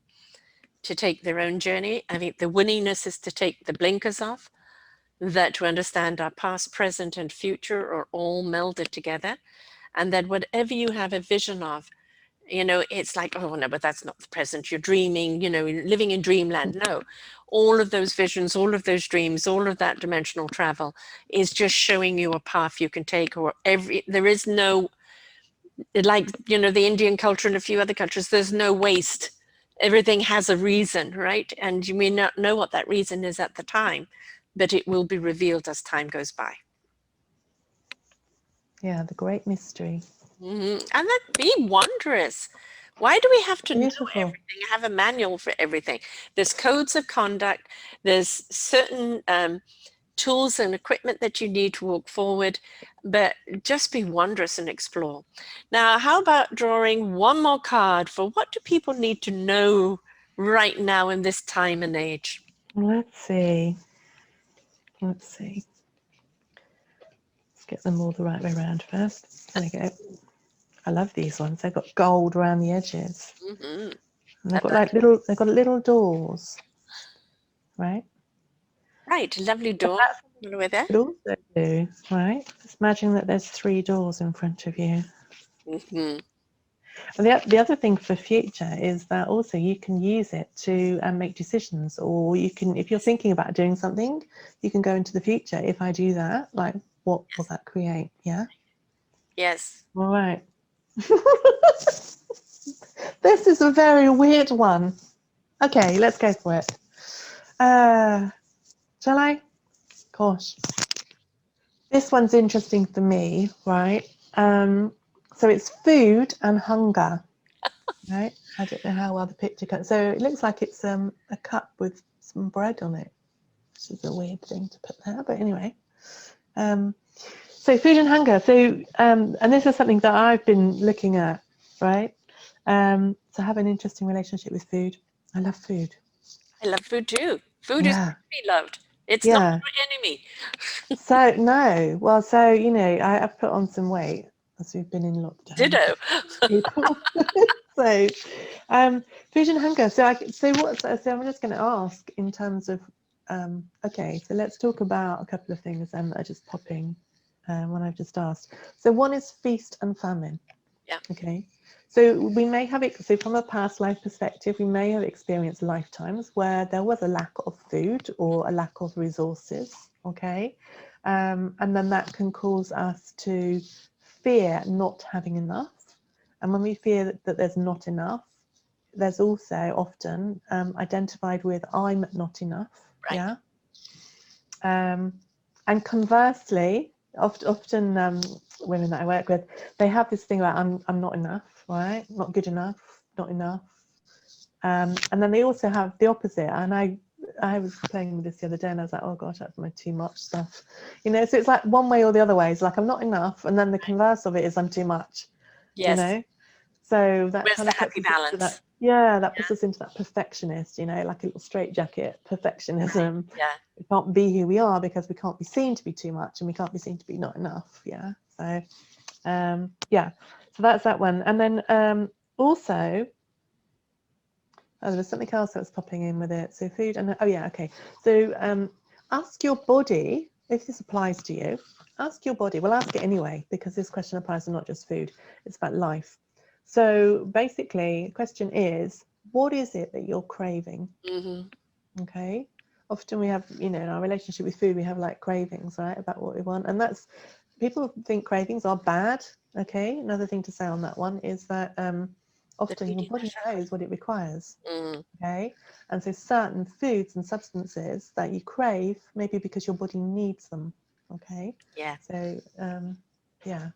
to take their own journey. I think the willingness is to take the blinkers off, that to understand our past, present, and future are all melded together. And that whatever you have a vision of, it's like, oh no, but that's not the present. You're dreaming, living in dreamland. No, all of those visions, all of those dreams, all of that dimensional travel is just showing you a path you can take. Or there is no, like, the Indian culture and a few other cultures, there's no waste. Everything has a reason, right? And you may not know what that reason is at the time, but it will be revealed as time goes by. Yeah, the great mystery. And that be wondrous. Why do we have to know Beautiful. everything? Have a manual for everything. There's codes of conduct. There's certain tools and equipment that you need to walk forward, but just be wondrous and explore. Now, how about drawing one more card for what do people need to know right now in this time and age? Let's see. Let's see. Let's get them all the right way around first. There we go. I love these ones. They've got gold around the edges. Mm-hmm. And they've got little doors, right? Right, lovely So door. All the way there? Could also do, right? Just imagine that there's 3 doors in front of you. Mm-hmm. And the other thing for future is that also you can use it to make decisions, or you can, if you're thinking about doing something, you can go into the future. If I do that, like, what will that create? Yeah. Yes. All right. This is a very weird one. Okay, let's go for it. Shall I? Gosh, this one's interesting for me, right? So it's food and hunger, right? I don't know how well the picture comes. So it looks like it's a cup with some bread on it, which is a weird thing to put there, but anyway. So food and hunger. So and this is something that I've been looking at, right? So I have an interesting relationship with food. I love food. I love food too. Food is Yeah, to be loved. It's not yeah. your enemy. So no, well, so I've put on some weight as we've been in lockdown Ditto. for people. So, food and hunger. So I'm just going to ask in terms of, okay, so let's talk about a couple of things that are just popping when I've just asked. So one is feast and famine. Yeah. Okay. So we may have it. So from a past life perspective, we may have experienced lifetimes where there was a lack of food or a lack of resources. Okay, and then that can cause us to fear not having enough. And when we fear that there's not enough, there's also often identified with I'm not enough. Right. Yeah. And conversely, often women that I work with, they have this thing about I'm not enough, right? Not good enough, not enough. And then they also have the opposite. And I was playing with this the other day, and I was like, oh gosh, that's my too much stuff, So it's like one way or the other way. It's like I'm not enough, and then the converse of it is I'm too much, Yes. So that Where's kind the of puts happy us into that. balance? Yeah, that puts us into that perfectionist, like a little straitjacket, Right. perfectionism. Yeah. We can't be who we are because we can't be seen to be too much, and we can't be seen to be not enough. Yeah. So yeah. So that's that one. And then also, there was something else that was popping in with it. So food and oh yeah, okay. So ask your body if this applies to you. Ask your body. Well, ask it anyway because this question applies to not just food. It's about life. So basically, the question is, what is it that you're craving? Mm-hmm. Okay. Often we have, in our relationship with food, we have like cravings, right, about what we want, and that's people think cravings are bad. Okay. Another thing to say on that one is that often your Depleting the body chakras. knows what it requires. Mm. Okay, and so certain foods and substances that you crave, maybe because your body needs them. Okay, Yeah. so yeah.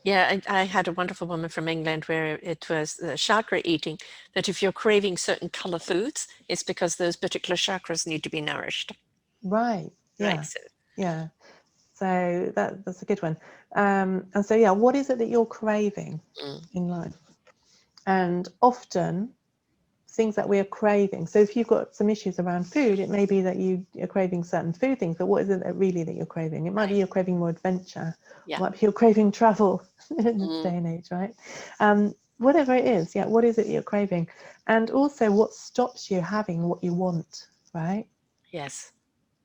Yeah, I had a wonderful woman from England where it was chakra eating, that if you're craving certain color foods, it's because those particular chakras need to be nourished. Right, Right. yeah, So, yeah. So that's a good one. And so yeah, what is it that you're craving mm, in life? And often things that we are craving. So if you've got some issues around food, it may be that you're craving certain food things, but what is it that really that you're craving? It might be right. you're craving more adventure, Yeah. or might be you're craving travel in this Mm, day and age, right? Whatever it is, yeah, what is it you're craving? And also what stops you having what you want, right? yes.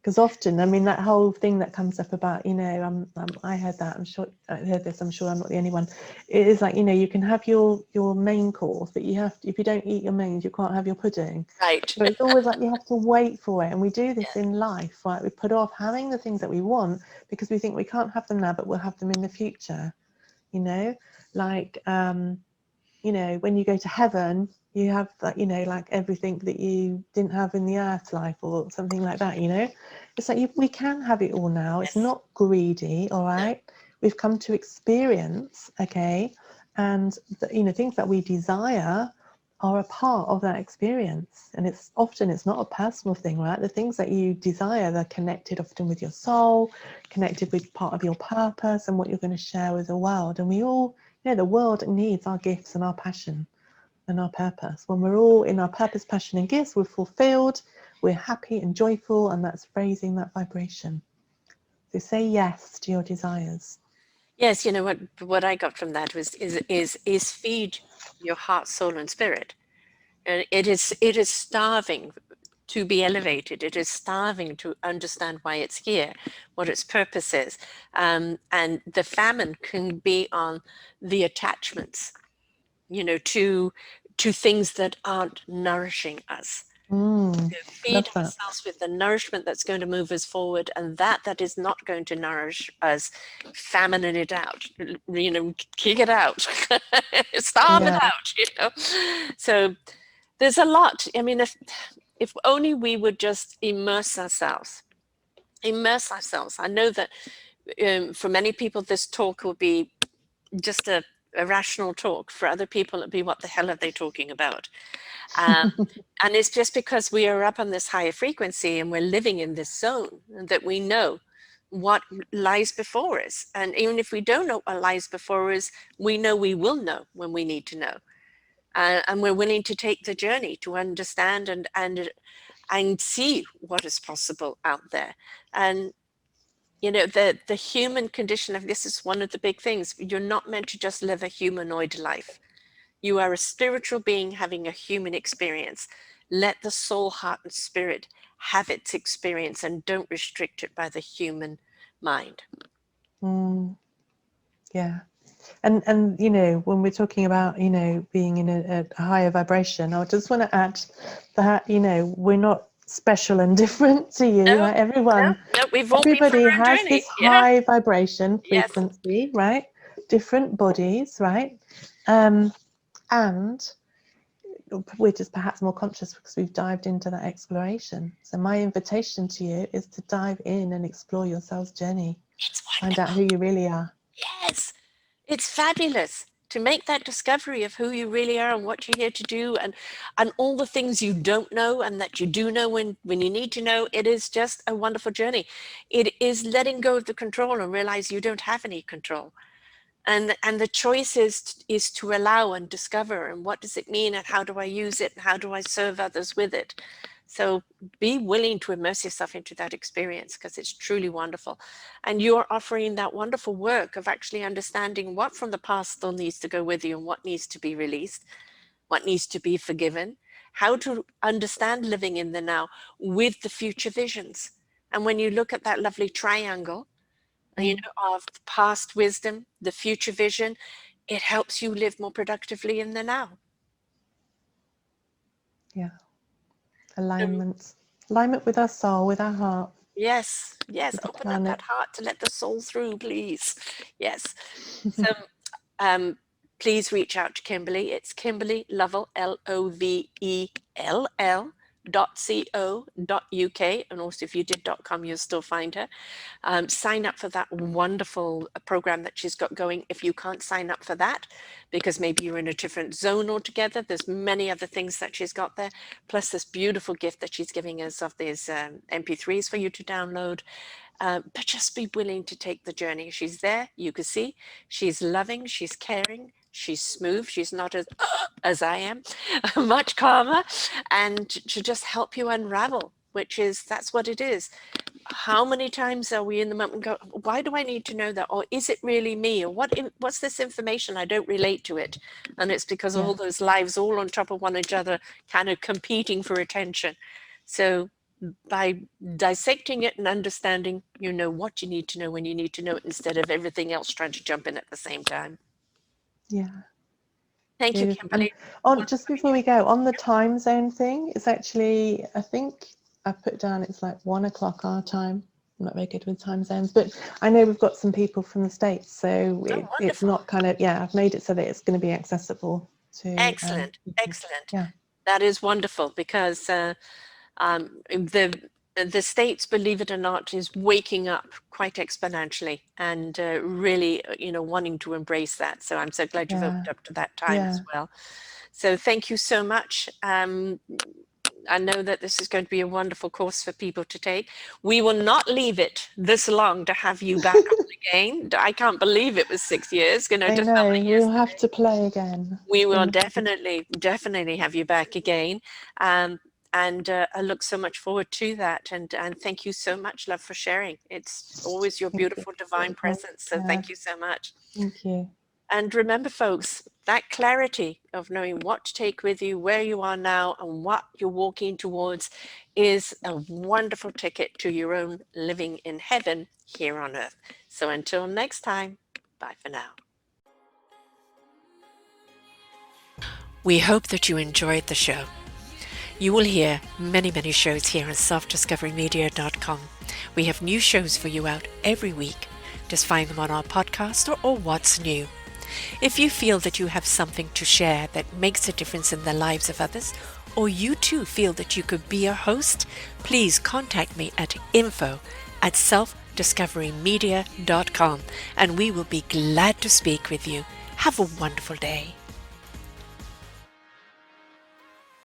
Because often, I mean, that whole thing that comes up about, I heard that. I'm sure I heard this. I'm sure I'm not the only one. It is like, you can have your main course, but if you don't eat your mains, you can't have your pudding. Right. So it's always like you have to wait for it, and we do this Yes. in life, right? We put off having the things that we want because we think we can't have them now, but we'll have them in the future. You know, like when you go to heaven, you have that, like everything that you didn't have in the earth life or something like that, It's like we can have it all now. It's Yes. not greedy, all No. right? We've come to experience, okay? And, things that we desire are a part of that experience. And it's not a personal thing, right? The things that you desire, they're connected often with your soul, connected with part of your purpose and what you're going to share with the world. And we all, the world needs our gifts and our passion and our purpose. When we're all in our purpose, passion, and gifts, we're fulfilled, we're happy and joyful, and that's raising that vibration. So say yes to your desires. Yes, what I got from that is feed your heart, soul, and spirit. And it is starving to be elevated. It is starving to understand why it's here, what its purpose is. And the famine can be on the attachments, to things that aren't nourishing us. Feed Love that. ourselves with the nourishment that's going to move us forward, and that is not going to nourish us, famine it out, kick it out, starve it Yeah. out. So there's a lot. I mean, if only we would just immerse ourselves. I know that for many people, this talk will be just a rational talk. For other people, it'll be, what the hell are they talking about? Um, and it's just because we are up on this higher frequency and we're living in this zone that we know what lies before us. And even if we don't know what lies before us, we know we will know when we need to know. And we're willing to take the journey to understand and see what is possible out there. And the human condition of this is one of the big things. You're not meant to just live a humanoid life. You are a spiritual being having a human experience. Let the soul, heart, and spirit have its experience, and don't restrict it by the human mind. Yeah. And when we're talking about being in a higher vibration, I just want to add that we're not special and different to you, No, right? we've all been through Everybody our has journey. this Yeah. high vibration Yes. frequency, right? Different bodies, right? And we're just perhaps more conscious because we've dived into that exploration. So my invitation to you is to dive in and explore your soul's journey. It's Find out wonderful. who you really are. Yes. It's fabulous to make that discovery of who you really are and what you're here to do, and all the things you don't know and that you do know when you need to know. It is just a wonderful journey. It is letting go of the control and realize you don't have any control. And the choice is to allow and discover, and what does it mean, and how do I use it, and how do I serve others with it. So be willing to immerse yourself into that experience, because it's truly wonderful. And you're offering that wonderful work of actually understanding what from the past still needs to go with you, and what needs to be released, what needs to be forgiven, how to understand living in the now with the future visions. And when you look at that lovely triangle, of the past wisdom, the future vision, it helps you live more productively in the now. Yeah. So, Alignment with our soul, with our heart, yes, yes, with the open up that planet. heart to let the soul through, please. Yes. So um, please reach out to Kimberley. It's Kimberley Lovell, Lovell.co.uk. And also, if you did .com, you'll still find her. Sign up for that wonderful program that she's got going. If you can't sign up for that, because maybe you're in a different zone altogether, there's many other things that she's got there, plus this beautiful gift that she's giving us of these MP3s for you to download. But just be willing to take the journey. She's there, you can see. She's loving, she's caring, she's smooth, she's not as I am, much calmer, and to just help you unravel, that's what it is. How many times are we in the moment and go, why do I need to know that? Or is it really me? Or what's this information? I don't relate to it. And it's because Yeah. all those lives all on top of one another, kind of competing for attention. So by dissecting it and understanding, you know what you need to know when you need to know it, instead of everything else trying to jump in at the same time. Yeah. Thank you, Beautiful. And Kimberley. on Wonderful just having before we go, on the time zone thing, it's actually, I think I put down it's like 1 o'clock our time. I'm not very good with time zones, but I know we've got some people from the States, so you. Oh, it's wonderful. not kind of, yeah, I've made it so that it's going to be accessible to Excellent. people. Excellent. Yeah. That is wonderful, because the States, believe it or not, is waking up quite exponentially, and really, wanting to embrace that. So I'm so glad you've Yeah. opened up to that time Yeah. as well. So thank you so much. I know that this is going to be a wonderful course for people to take. We will not leave it this long to have you back on again. I can't believe it was 6 years, I just felt know. like We'll yesterday. have to play again. We It's will been lovely. definitely have you back again. And I look so much forward to that. And thank you so much, love, for sharing. It's always your Thank you. beautiful divine presence. So Yeah. thank you so much. Thank you. And remember, folks, that clarity of knowing what to take with you, where you are now, and what you're walking towards is a wonderful ticket to your own living in heaven here on earth. So until next time, bye for now. We hope that you enjoyed the show. You will hear many, many shows here on selfdiscoverymedia.com. We have new shows for you out every week. Just find them on our podcast or What's New. If you feel that you have something to share that makes a difference in the lives of others, or you too feel that you could be a host, please contact me at info@selfdiscoverymedia.com and we will be glad to speak with you. Have a wonderful day.